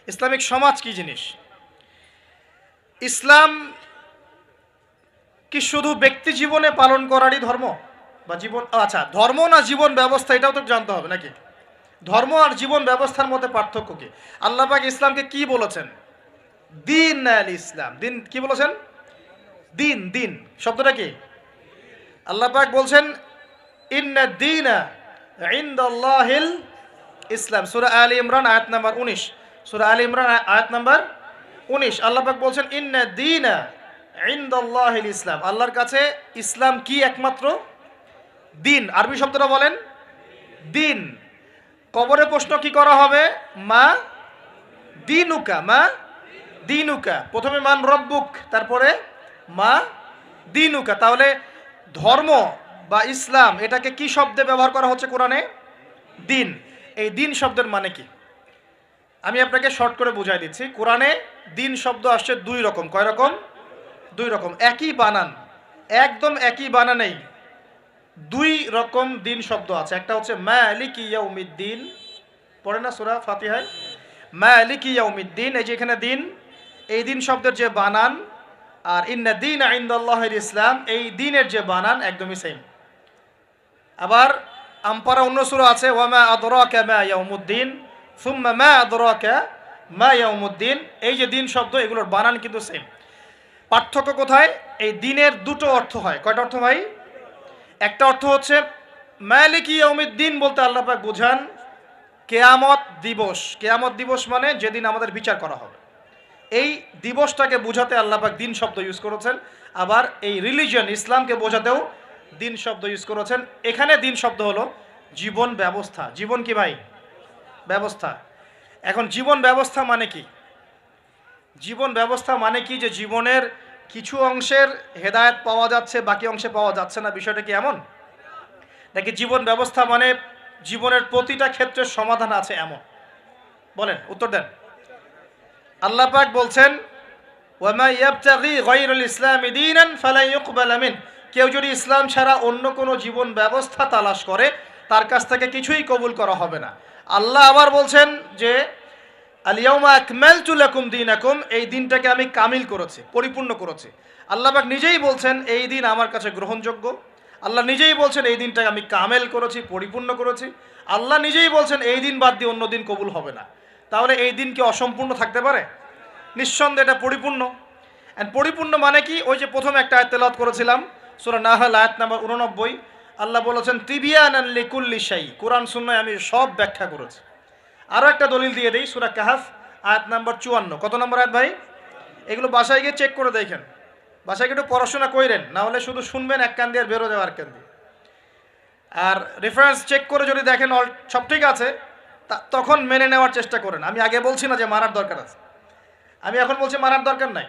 ইসলামিক সমাজ কি জিনিস? ইসলাম কি শুধু ব্যক্তি জীবনে পালন করারই ধর্ম বা জীবন, আচ্ছা ধর্ম না জীবন ব্যবস্থা, এটাও তো জানতে হবে নাকি? ধর্ম আর জীবন ব্যবস্থার মধ্যে পার্থক্য কি? আল্লাহ পাক ইসলামকে কি বলেছেন? দিন আল ইসলাম। দিন কি বলেছেন? দিন। দিন শব্দটা কি? আল্লাহ পাক বলছেন ইন্না দীনা ইনদাল্লাহিল ইসলাম। সূরা আলে ইমরান আয়াত নাম্বার 19। সূরা আলে ইমরান আয়াত নাম্বার 19 আল্লাহ পাক বলছেন ইন্না দীনা ইনদাল্লাহিল ইসলাম। আল্লাহর কাছে ইসলাম কি? একমাত্র দিন। আরবি শব্দটা বলেন দিন। কবরে প্রশ্ন কি করা হবে? মা দিনুকা, মা দিনুকা। প্রথমে মান রব্বুক, তারপরে মা দিনুকা। তাহলে ধর্ম বা ইসলাম এটাকে কি শব্দে ব্যবহার করা হচ্ছে কোরআনে? দিন। এই দিন শব্দের মানে কি আমি আপনাকে শর্ট করে বুঝাই দিচ্ছি। কোরআনে দিন শব্দ আসছে 2 রকম। কয় রকম? 2 রকম। একই বানান, একদম একই বানানেই 2 রকম দিন শব্দ আছে। একটা হচ্ছে মালিকি ইয়াউমিদ্দিন, পড়ে না সূরা ফাতিহায় মালিকি ইয়াউমিদ্দিন, এই যে এখানে দিন, এই দিন শব্দের যে বানান আর ইন্না দীনা ইনদাল্লাহিল ইসলাম, এই দিনের যে বানান একদমই সেম। আবার আমপারা অন্য সূরা আছে ওয়ামা আদরাকা মা ইয়াউমুদ্দিন সুম্মা মা আদরাকা মা ইয়াউমুদ্দিন, এই যে দিন শব্দ এগুলোর বানান কিন্তু সেম। পার্থক্য কোথায়? এই দিনের 2টো অর্থ হয়। কয়টা অর্থ ভাই? একটা অর্থ হচ্ছে মালিকি ইয়াউমিদ্দিন বলতে আল্লাহ পাক বোঝান কিয়ামত দিবস। কিয়ামত দিবস মানে যেদিন আমাদের বিচার করা হবে, এই দিবসটাকে বোঝাতে আল্লাহ পাক দিন শব্দ ইউজ করেছেন। আবার এই রিলিজিয়ন ইসলামকে বোঝাতেও দিন শব্দ ইউজ করেছেন। এখানে দিন শব্দ হলো জীবন ব্যবস্থা। জীবন কি ভাই? ব্যবস্থা। এখন জীবন ব্যবস্থা মানে কি? জীবন ব্যবস্থা মানে কি যে জীবনের কিছু অংশের হেদায়েত পাওয়া যাচ্ছে, বাকি অংশে পাওয়া যাচ্ছে না, বিষয়টা কি এমন নাকি জীবন ব্যবস্থা মানে জীবনের প্রতিটা ক্ষেত্রে সমাধান আছে এমন? বলেন, উত্তর দেন। আল্লাহ পাক বলছেন ওয়ামা ইয়াবতাগি গায়রাল ইসলামি দীনান ফালা ইউকবাল মিন, কেউ যদি ইসলাম ছাড়া অন্য কোনো জীবন ব্যবস্থা তালাশ করে তার কাছ থেকে কিছুই কবুল করা হবে না। আল্লাহ আবার বলছেন যে আল ইয়াউমা আকমালতু লাকুম দীনাকুম, এই দিনটাকে আমি কামিল করেছি, পরিপূর্ণ করেছি। আল্লাহ পাক নিজেই বলছেন এই দিন আমার কাছে গ্রহণযোগ্য। আল্লাহ নিজেই বলছেন এই দিনটাকে আমি কামেল করেছি, পরিপূর্ণ করেছি। আল্লাহ নিজেই বলছেন এই দিন বাদ দিয়ে অন্য দিন কবুল হবে না। তাহলে এই দিন কি অসম্পূর্ণ থাকতে পারে? নিঃসন্দেহে এটা পরিপূর্ণ। এন্ড পরিপূর্ণ মানে কি? ওই যে প্রথমে একটা আয়াত তেলাওয়াত করেছিলাম সূরা নাহল আয়াত নাম্বার 89, আল্লাহ বলেছেন তিবিয়ানান লিকুল্লি শাই, কোরআন সুন্নাহয় আমি সব ব্যাখ্যা করেছি। আরও একটা দলিল দিয়ে দেই, সূরা কাহফ আয়াত নাম্বার 54। কত নম্বর আয়াত ভাই? এগুলো বাসায় গিয়ে চেক করে দেখেন, বাসায় গিয়ে একটু পড়াশোনা করেন, না হলে শুধু শুনবেন এক কান দিয়ে আর বেরো যাওয়ার কান দিয়ে। আর রেফারেন্স চেক করে যদি দেখেন সব ঠিক আছে তখন মেনে নেওয়ার চেষ্টা করেন। আমি আগে বলছি না যে মারার দরকার আছে, আমি এখন বলছি মারার দরকার নাই।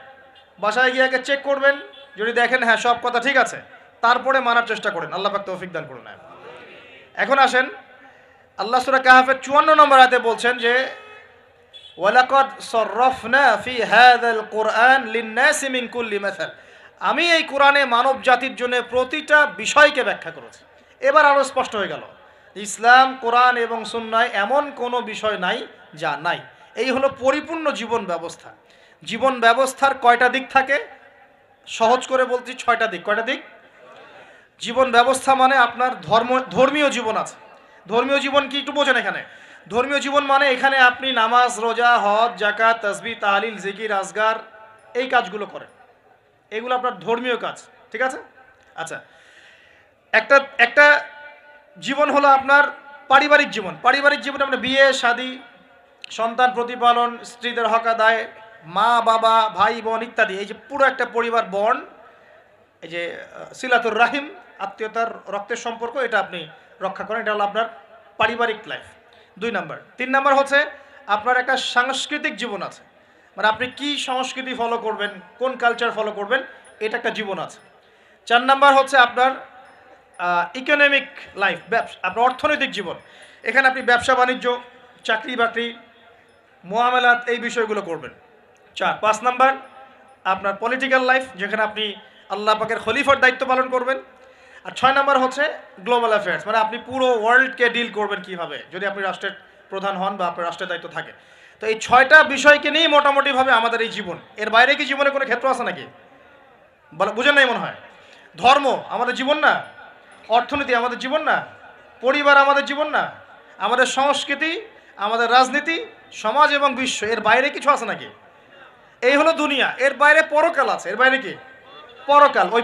বাসায় গিয়ে আগে চেক করবেন, যদি দেখেন হ্যাঁ সব কথা ঠিক আছে তারপরে মানার চেষ্টা করেন। আল্লাহ পাক তৌফিক দান করুন। এখন আসেন, আল্লাহ সূরা কাহফের 54 নম্বর আয়াতে বলছেন যে ওয়ালাকাদ সাররাফনা ফি হাযাল কুরআন লিন-নাসি মিন কুল্লি মাসাল, আমি এই কোরআনে মানব জাতির জন্য প্রতিটা বিষয়কে ব্যাখ্যা করেছি। এবার আরও স্পষ্ট হয়ে গেল ইসলাম, কোরআন এবং সুন্নাহয় এমন কোনো বিষয় নাই যা নাই। এই হলো পরিপূর্ণ জীবন ব্যবস্থা। জীবন ব্যবস্থার কয়টা দিক থাকে? সহজ করে বলছি 6টা দিক। কয়টা দিক? জীবন ব্যবস্থা মানে আপনার ধর্মীয় জীবন আছে, ধর্মীয় জীবন কি একটু বোঝেন এখানে? ধর্মীয় জীবন মানে এখানে আপনি নামাজ, রোজা, হজ, যাকাত, তাসবিহ, তাহলিল, জিকির, আজগার এই কাজগুলো করেন, এগুলো আপনার ধর্মীয় কাজ, ঠিক আছে? আচ্ছা, একটা একটা জীবন হলো আপনার পারিবারিক জীবন। পারিবারিক জীবনে আপনার বিয়ে শাদী, সন্তান প্রতিপালন, স্ত্রীদের হক আদায়, মা বাবা, ভাই বোন ইত্যাদি, এই যে পুরো একটা পরিবার বন্ড, এই যে সিলাতুর রাহিম, আত্মীয়তার রক্তের সম্পর্ক, এটা আপনি রক্ষা করেন, এটা হলো আপনার পারিবারিক লাইফ। 2 নাম্বার। 3 নাম্বার হচ্ছে আপনার একটা সাংস্কৃতিক জীবন আছে, মানে আপনি কি সংস্কৃতি ফলো করবেন, কোন কালচার ফলো করবেন, এটা একটা জীবন আছে। 4 নাম্বার হচ্ছে আপনার ইকোনমিক লাইফ, আপনার অর্থনৈতিক জীবন। এখানে আপনি ব্যবসা বাণিজ্য, চাকরি বাকরি, মুআমালাত এই বিষয়গুলো করবেন। 5 নাম্বার আপনার পলিটিক্যাল লাইফ, যেখানে আপনি আল্লাহ পাকের খলিফার দায়িত্ব পালন করবেন। আর 6 নাম্বার হচ্ছে গ্লোবাল অ্যাফেয়ার্স, মানে আপনি পুরো ওয়ার্ল্ডকে ডিল করবেন কিভাবে, যদি আপনি রাষ্ট্রের প্রধান হন বা আপনার রাষ্ট্রের দায়িত্ব থাকে। তো এই 6টা বিষয়কে নিয়েই মোটামুটিভাবে আমাদের এই জীবন। এর বাইরে কি জীবনে কোনো ক্ষেত্র আছে নাকি? বুঝেন নাই মনে হয়? ধর্ম আমাদের জীবন না, অর্থনীতি আমাদের জীবন না, পরিবার আমাদের জীবন না, আমাদের সংস্কৃতি, আমাদের রাজনীতি, সমাজ এবং বিশ্ব, এর বাইরে কিছু আছে নাকি? এই হলো দুনিয়া। এর বাইরে পরকাল আছে। এর বাইরে কি? পরকাল। ওই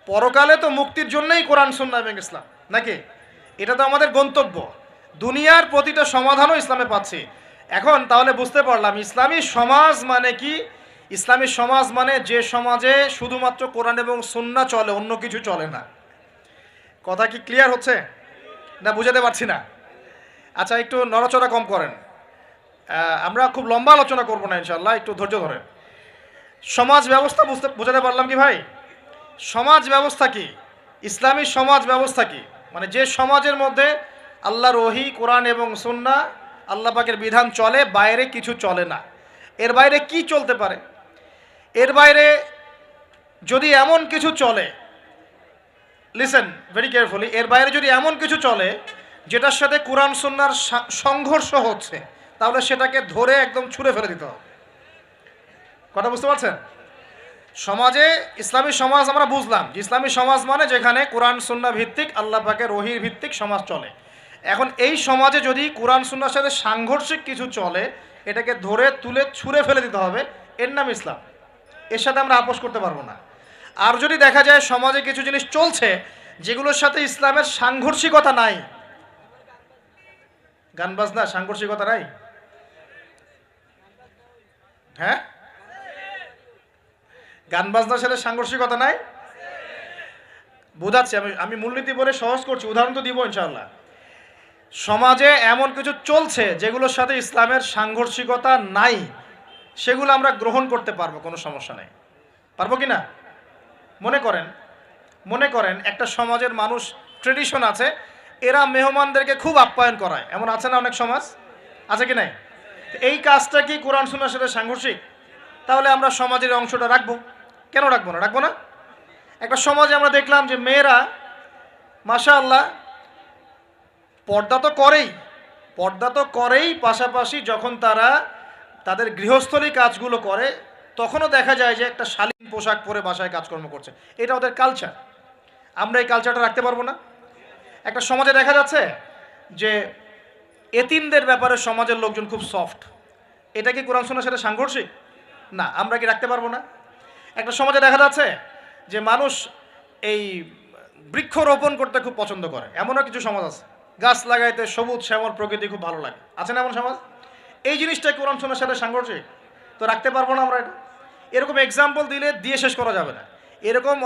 পরকালে তো মুক্তির জন্যই কোরআন সুন্নাহ এবং ইসলাম, নাকি? এটা তো আমাদের গন্তব্য। দুনিয়ার প্রতিটা সমাধানও ইসলামে পাচ্ছি। এখন তাহলে বুঝতে পারলাম ইসলামী সমাজ মানে কি। ইসলামী সমাজ মানে যে সমাজে শুধুমাত্র কোরআন এবং সুন্নাহ চলে, অন্য কিছু চলে না। কথা কি ক্লিয়ার হচ্ছে না? বুঝাতে পারছি না? আচ্ছা, একটু নড়াচড়া কম করেন। আমরা খুব লম্বা আলোচনা করবো না ইনশাল্লাহ, একটু ধৈর্য ধরেন। সমাজ ব্যবস্থা বুঝাতে পারলাম কি ভাই? সমাজ ব্যবস্থা কি? ইসলামী সমাজ ব্যবস্থা কি? মানে যে সমাজের মধ্যে আল্লাহর ওহী, কোরআন এবং সুন্নাহ, আল্লাহ পাকের বিধান চলে, বাইরে কিছু চলে না। এর বাইরে কি চলতে পারে? এর বাইরে যদি এমন কিছু চলে, লিসেন ভেরি কেয়ারফুলি, এর বাইরে যদি এমন কিছু চলে যেটার সাথে কোরআন সুন্নাহর সংঘর্ষ হচ্ছে, তাহলে সেটাকে ধরে একদম ছুঁড়ে ফেলে দিতে হবে। কথা বুঝতে পারছেন? সমাজে ইসলামী সমাজ আমরা বুঝলাম যে ইসলামী সমাজ মানে যেখানে কোরআন সুন্নাহ ভিত্তিক, আল্লাহ পাকের ওহীর ভিত্তিক সমাজ চলে। এখন এই সমাজে যদি কোরআন সুন্নাহর সাথে সাংঘর্ষিক কিছু চলে, এটাকে ধরে তুলে ছুঁড়ে ফেলে দিতে হবে, এর নাম ইসলাম। এর সাথে আমরা আপোষ করতে পারবো না। আর যদি দেখা যায় সমাজে কিছু জিনিস চলছে যেগুলোর সাথে ইসলামের সাংঘর্ষিকতা নাই, গান বাজনা সাংঘর্ষিকতা নাই, হ্যাঁ, গান বাজনার সাথে সাংঘর্ষিকতা নাই, বোঝাচ্ছি আমি মূলনীতি বলে সহজ করছি, উদাহরণ তো দিব ইনশাআল্লাহ। সমাজে এমন কিছু চলছে যেগুলোর সাথে ইসলামের সাংঘর্ষিকতা নাই, সেগুলো আমরা গ্রহণ করতে পারবো, কোনো সমস্যা নেই। পারবো কি না? মনে করেন একটা সমাজের মানুষ, ট্রেডিশন আছে, এরা মেহমানদেরকে খুব আপ্যায়ন করায়, এমন আছে না অনেক সমাজ? আছে কি নাই? এই কাজটা কি কোরআন সুন্নাহর সাথে সাংঘর্ষিক? তাহলে আমরা সমাজের অংশটা রাখবো কেন? রাখবো না। একটা সমাজে আমরা দেখলাম যে মেয়েরা মাশাআল্লাহ পর্দা তো করেই, পাশাপাশি যখন তারা তাদের গৃহস্থলী কাজগুলো করে, তখনও দেখা যায় যে একটা শালীন পোশাক পরে বাসায় কাজকর্ম করছে। এটা ওদের কালচার। আমরা এই কালচারটা রাখতে পারবো না? একটা সমাজে দেখা যাচ্ছে যে এতিমদের ব্যাপারে সমাজের লোকজন খুব সফট, এটা কি কোরআন সুন্নাহর সাথে সাংঘর্ষিক? না। আমরা কি রাখতে পারবো না? একটা সমাজে দেখা যাচ্ছে যে মানুষ এই বৃক্ষরোপণ করতে খুব পছন্দ করে, এমনও কিছু সমাজ আছে, গাছ লাগাইতে সবুজ শ্যামল প্রকৃতি খুব ভালো লাগে, আছে না এমন সমাজ? এই জিনিসটা কোরআন সুন্নাহর সাথে সাংঘর্ষিক? তো রাখতে পারবো না আমরা এটা। এরকম এক্সাম্পল দিয়ে শেষ করা যাবে না। এরকম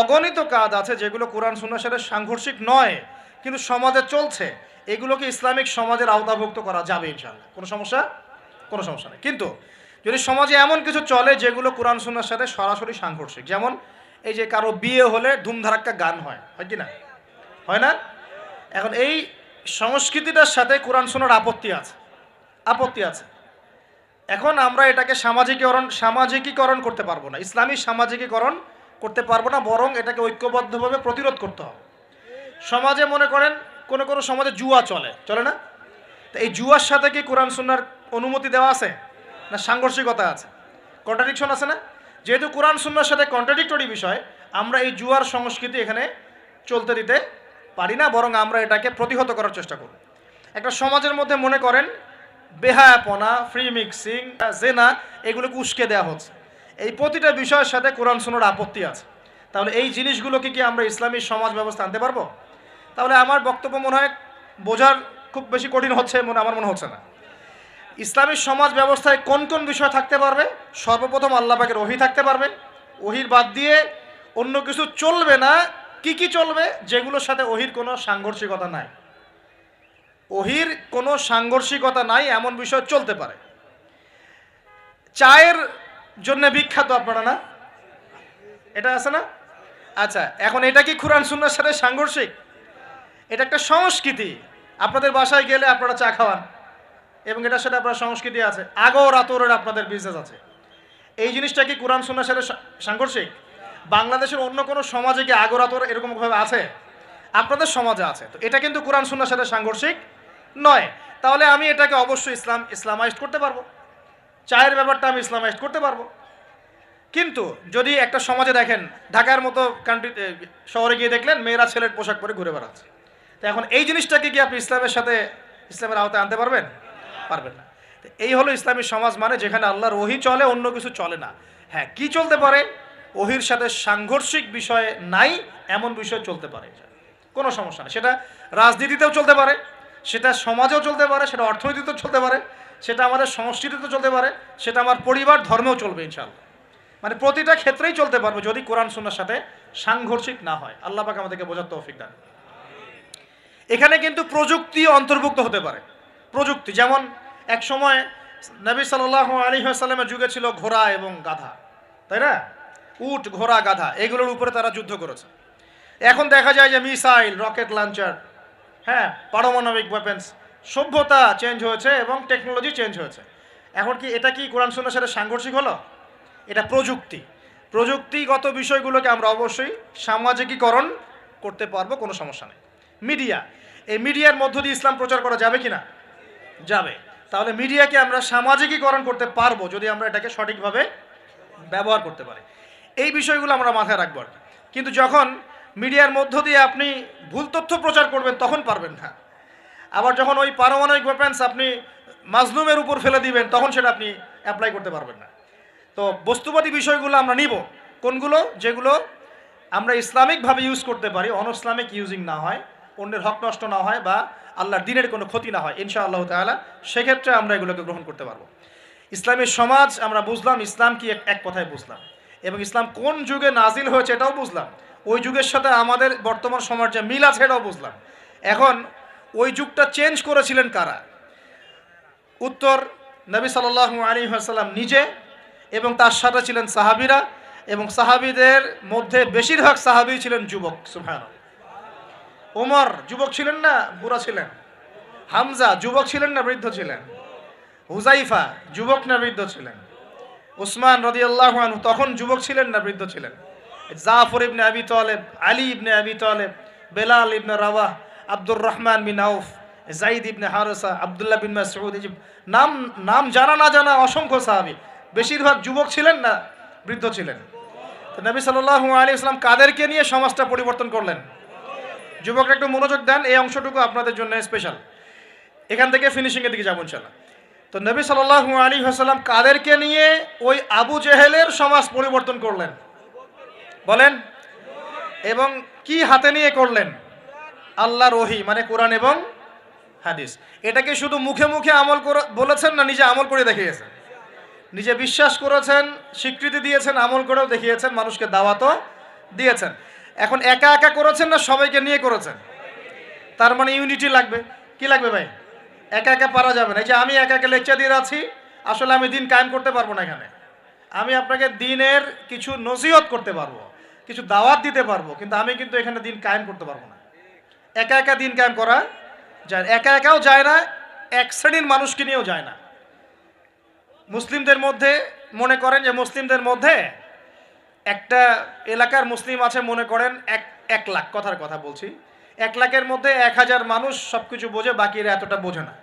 অগণিত কাজ আছে যেগুলো কোরআন সুন্নাহর সাথে সাংঘর্ষিক নয়, কিন্তু সমাজে চলছে, এগুলোকে ইসলামিক সমাজের আওতাভুক্ত করা যাবে ইনশাআল্লাহ, কোনো সমস্যা নেই। কিন্তু যদি সমাজে এমন কিছু চলে যেগুলো কোরআন সুন্নাহর সাথে সরাসরি সাংঘর্ষিক, যেমন এই যে কারো বিয়ে হলে ধুমধারাক্কা গান হয় কি না? হয় না? এখন এই সংস্কৃতিটার সাথে কোরআন সুন্নাহর আপত্তি আছে। এখন আমরা এটাকে সামাজিকীকরণ করতে পারবো না, ইসলামী সামাজিকীকরণ করতে পারবো না, বরং এটাকে ঐক্যবদ্ধভাবে প্রতিরোধ করতে হবে। সমাজে মনে করেন কোনো সমাজে জুয়া চলে না? তো এই জুয়ার সাথে কি কোরআন সুন্নাহর অনুমতি দেওয়া আছে না সাংঘর্ষিকতা আছে? কন্ট্রাডিকশন আছে না? যেহেতু কোরআন সুন্নাহর সাথে কন্ট্রাডিক্টরি বিষয়, আমরা এই জুয়ার সংস্কৃতি এখানে চলতে দিতে পারি না, বরং আমরা এটাকে প্রতিহত করার চেষ্টা করব। একটা সমাজের মধ্যে মনে করেন বেহায়াপনা, ফ্রি মিক্সিং, জেনা, এগুলোকে উস্কে দেওয়া হচ্ছে। এই প্রতিটা বিষয়ের সাথে কোরআন সুন্নাহর আপত্তি আছে। তাহলে এই জিনিসগুলোকে কি আমরা ইসলামী সমাজ ব্যবস্থা আনতে পারবো? তাহলে আমার বক্তব্য মনে হয় বোঝার খুব বেশি কঠিন হচ্ছে আমার মনে হচ্ছে না। ইসলামী সমাজ ব্যবস্থায় কোন কোন বিষয় থাকতে পারবে? সর্বপ্রথম আল্লাহ পাকের ওহী থাকতে পারবে। ওহীর বাদ দিয়ে অন্য কিছু চলবে না। কি কি চলবে? যেগুলোর সাথে ওহীর কোনো সাংঘর্ষিকতা নাই। ওহীর কোনো সাংঘর্ষিকতা নাই এমন বিষয় চলতে পারে। চায়ের জন্য বিখ্যাত আপনারা না, এটা আছে না? আচ্ছা, এখন এটা কি কোরআন সুন্নাহর সাথে সাংঘর্ষিক? এটা একটা সংস্কৃতি। আপনাদের বাসায় গেলে আপনারা চা খাওয়ান এবং এটার সাথে আপনার সংস্কৃতি আছে। আগর আতরের আপনাদের বিজনেস আছে। এই জিনিসটা কি কোরআন সুন্নাহর সাথে সাংঘর্ষিক? বাংলাদেশের অন্য কোনো সমাজে কি আগর আতর এরকমভাবে আছে? আপনাদের সমাজে আছে। তো এটা কিন্তু কোরআন সুন্নাহর সাথে সাংঘর্ষিক নয়। তাহলে আমি এটাকে অবশ্যই ইসলামাইজড করতে পারবো। চায়ের ব্যাপারটা আমি ইসলামাইজড করতে পারবো। কিন্তু যদি একটা সমাজে দেখেন, ঢাকার মতো কান্ট্রি শহরে গিয়ে দেখলেন মেয়েরা ছেলের পোশাক পরে ঘুরে বেড়াচ্ছে, তো এখন এই জিনিসটাকে কি আপনি ইসলামের সাথে, ইসলামের আওতায় আনতে পারবেন? পারবেন না। এই হলো ইসলামী সমাজ, মানে যেখানে আল্লাহর ওহী চলে, অন্য কিছু চলে না। হ্যাঁ, কি চলতে পারে? ওহীর সাথে সাংঘর্ষিক বিষয় নাই এমন বিষয় চলতে পারে, কোনো সমস্যা নেই। সেটা রাজনীতিতেও চলতে পারে, সেটা সমাজেও চলতে পারে, সেটা অর্থনীতিতেও চলতে পারে, সেটা আমাদের সংস্কৃতিতেও চলতে পারে, সেটা আমার পরিবার ধর্মেও চলবে ইনশাআল্লাহ। মানে প্রতিটা ক্ষেত্রেই চলতে পারবে যদি কোরআন সুন্নাহর সাথে সাংঘর্ষিক না হয়। আল্লাহ পাক আমাদেরকে বোঝার তৌফিক দান। এখানে কিন্তু প্রযুক্তি অন্তর্ভুক্ত হতে পারে। প্রযুক্তি যেমন এক সময় নবী সাল্লাল্লাহু আলাইহি ওয়াসাল্লামের যুগে ছিল ঘোড়া এবং গাধা, তাই না? উট, ঘোড়া, গাধা, এগুলোর উপরে তারা যুদ্ধ করেছে। এখন দেখা যায় যে মিসাইল, রকেট লঞ্চার, হ্যাঁ, পারমাণবিক ওয়েপেন্স, সভ্যতা চেঞ্জ হয়েছে এবং টেকনোলজি চেঞ্জ হয়েছে। এখন কি এটা কি কোরআন সুন্নাহর সাথে সাংঘর্ষিক হলো? এটা প্রযুক্তি। প্রযুক্তিগত বিষয়গুলোকে আমরা অবশ্যই সামাজিকীকরণ করতে পারবো, কোনো সমস্যা নেই। মিডিয়া, এই মিডিয়ার মধ্য দিয়ে ইসলাম প্রচার করা যাবে কি না? যাবে। তাহলে মিডিয়াকে আমরা সামাজিকীকরণ করতে পারবো যদি আমরা এটাকে সঠিকভাবে ব্যবহার করতে পারি। এই বিষয়গুলো আমরা মাথায় রাখবো আর কি। কিন্তু যখন মিডিয়ার মধ্য দিয়ে আপনি ভুল তথ্য প্রচার করবেন তখন পারবেন না। আবার যখন ওই পারমাণবিক ওয়েপেন্স আপনি মাজলুমের উপর ফেলে দিবেন তখন সেটা আপনি অ্যাপ্লাই করতে পারবেন না। তো বস্তুবাদী বিষয়গুলো আমরা নিব, কোনগুলো? যেগুলো আমরা ইসলামিকভাবে ইউজ করতে পারি, অনইসলামিক ইউজিং না হয়, অন্যের হক নষ্ট না হয়, বা আল্লাহর দ্বীনের কোনো ক্ষতি না হয় ইনশাআল্লাহ তাআলা, সেক্ষেত্রে আমরা এগুলোকে গ্রহণ করতে পারবো। ইসলামী সমাজ আমরা বুঝলাম, ইসলাম কি এক কথায় বুঝলাম, এবং ইসলাম কোন যুগে নাজিল হয়েছে এটাও বুঝলাম। ওই যুগের সাথে আমাদের বর্তমান সমাজ যে মিল আছে এটাও বুঝলাম। এখন ওই যুগটা চেঞ্জ করেছিলেন কারা? উত্তর, নবী সাল্লাল্লাহু আলাইহি ওয়াসাল্লাম নিজে, এবং তার সাথে ছিলেন সাহাবীরা, এবং সাহাবীদের মধ্যে বেশিরভাগ সাহাবী ছিলেন যুবক। সুবহানাল্লাহ। ওমর যুবক ছিলেন না বুড়া ছিলেন? হামজা যুবক ছিলেন না বৃদ্ধ ছিলেন? হুজাইফা যুবক না বৃদ্ধ ছিলেন? উসমান রাদিয়াল্লাহু আনহু তখন যুবক ছিলেন না বৃদ্ধ ছিলেন? জাফর ইবনে আবি তালেব, আলী ইবনে আবি তালেব, বেলাল ইবনে রাওয়াহ, আব্দুর রহমান বিন আউফ, যাইদ ইবনে হারেসা, আব্দুল্লাহ বিন মাসউদ, নাম নাম জানা না জানা অসংখ্য সাহাবী, বেশিরভাগ যুবক ছিলেন না বৃদ্ধ ছিলেন? তো নবী সাল্লাল্লাহু আলাইহি ওয়াসাল্লাম কাদেরকে নিয়ে সমাজটা পরিবর্তন করলেন? যুবকরা একটু মনোযোগ দেন, এই অংশটুকু আপনাদের জন্য স্পেশাল। এখান থেকে ফিনিশিংয়ের দিকে যাবো ইনশাআল্লাহ। তো নবী সাল্লাল্লাহু আলাইহি ওয়াসাল্লাম কাদেরকে নিয়ে ওই আবু জেহেলের সমাজ পরিবর্তন করলেন? বলেন। এবং কি হাতে নিয়ে করলেন? আল্লাহর ওহী, মানে কোরআন এবং হাদিস। এটাকে শুধু মুখে মুখে আমল করে বলেছেন না, নিজে আমল করে দেখিয়েছেন? নিজে বিশ্বাস করেছেন, স্বীকৃতি দিয়েছেন, আমল করেও দেখিয়েছেন, মানুষকে দাওয়াতও দিয়েছেন। এখন একা একা করেছেন না সবাইকে নিয়ে করেছেন? তার মানে ইউনিটি লাগবে। কি লাগবে ভাই? একা একা পারা যাবে না। এই যে আমি একা একা লেকচার দিয়ে যাচ্ছি, আসলে আমি দিন কায়েম করতে পারবো না। এখানে আমি আপনাকে দিনের কিছু নসিহত করতে পারবো, কিছু দাওয়াত দিতে পারবো, কিন্তু আমি কিন্তু এখানে দিন কায়েম করতে পারবো না। একা একা দিন কায়েম করা যায়, একা একাও যায় না, এক শ্রেণীর মানুষকে নিয়েও যায় না। মুসলিমদের মধ্যে মনে করেন যে মুসলিমদের মধ্যে একটা এলাকার মুসলিম আছে, মনে করেন 1 লাখ, কথার কথা বলছি, 1 লাখের মধ্যে 1000 মানুষ সব কিছু বোঝে, বাকিরা এতটা বোঝে না।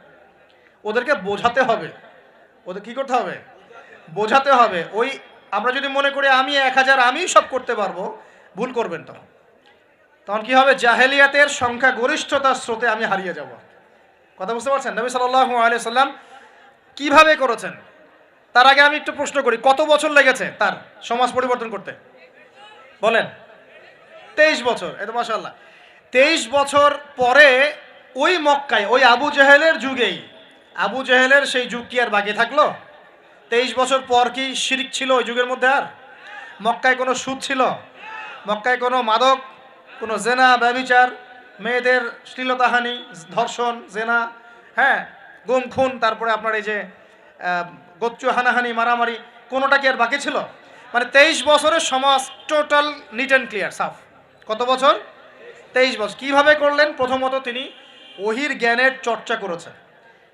ওদেরকে বোঝাতে হবে। ওদের কি করতে হবে? বোঝাতে হবে। ওই আমরা যদি মনে করি আমি 1000 আমি সব করতে পারবো, ভুল করবেন। তখন তখন কি হবে? জাহেলিয়াতের সংখ্যা গরিষ্ঠতার স্রোতে আমি হারিয়ে যাব। কথা বুঝতে পারছেন? নবী সাল্লাল্লাহু আলাইহি সাল্লাম কিভাবে করেছেন? তার আগে আমি একটু প্রশ্ন করি, কত বছর লেগেছে তার সমাজ পরিবর্তন করতে? বলেন। 23 বছর। এই তো মাশাআল্লাহ। 23 বছর পরে ওই মক্কায়, ওই আবু জেহেলের যুগেই, আবু জেহেলের সেই যুগ কি আর বাকি থাকলো? 23 বছর পর কি শিরক ছিল ওই যুগের মধ্যে? আর মক্কায় কোনো সুদ ছিল? মক্কায় কোনো মাদক, কোনো জেনা, ব্যভিচার, মেয়েদের শ্লীলতাহানি, ধর্ষণ, জেনা, হ্যাঁ, গুম খুন, তারপরে আপনার এই যে গোচ্চ হানাহানি, মারামারি, কোনোটা কি আর বাকি ছিল? মানে 23 বছরের সমাজ টোটাল নিট অ্যান্ড ক্লিয়ার, সাফ। কত বছর? 23 বছর। কিভাবে করলেন? প্রথমত তিনি ওহির জ্ঞানের চর্চা করেছেন,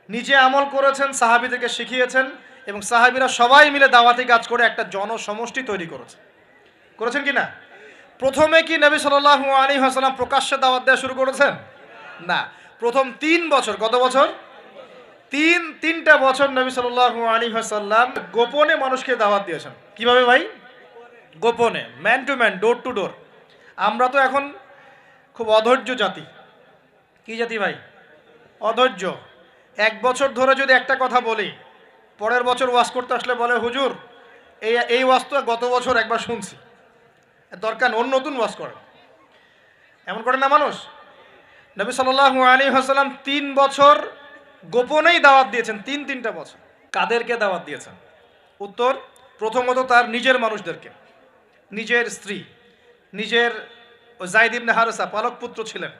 নিজে আমল করেছেন, সাহাবীদেরকে শিখিয়েছেন, এবং সাহাবীরা সবাই মিলে দাওয়াতি কাজ করে একটা জনসমষ্টি তৈরি করেছেন কি না? প্রথমে কি নবী সাল্লাল্লাহু আলাইহি ওয়াসাল্লাম প্রকাশ্যে দাওয়াত দেওয়া শুরু করেছেন? না। প্রথম 3 বছর, কত বছর? তিনটা বছর নবী সাল্লাল্লাহু আলাইহি ওয়াসাল্লাম গোপনে মানুষকে দাওয়াত দিয়েছেন। কিভাবে ভাই? গোপনে, man to man, door to door. আমরা তো এখন খুব অধৈর্য জাতি। কি জাতি ভাই? অধৈর্য। 1 বছর ধরে যদি একটা কথা বলি, পরের বছর ওয়াজ করতে আসলে বলে, হুজুর এই ওয়াজ তো গত বছর একবার শুনছি, দরকার ওর নতুন ওয়াজ করে। এমন করে না মানুষ? নবী সাল্লাল্লাহু আলাইহি ওয়াসাল্লাম 3 বছর গোপনেই দাওয়াত দিয়েছেন। তিনটা বছর। কাদেরকে দাওয়াত দিয়েছেন? উত্তর, প্রথমত তার নিজের মানুষদেরকে, নিজের স্ত্রী, নিজের যায়েদ ইবনে হারেসা পালক পুত্র ছিলেন,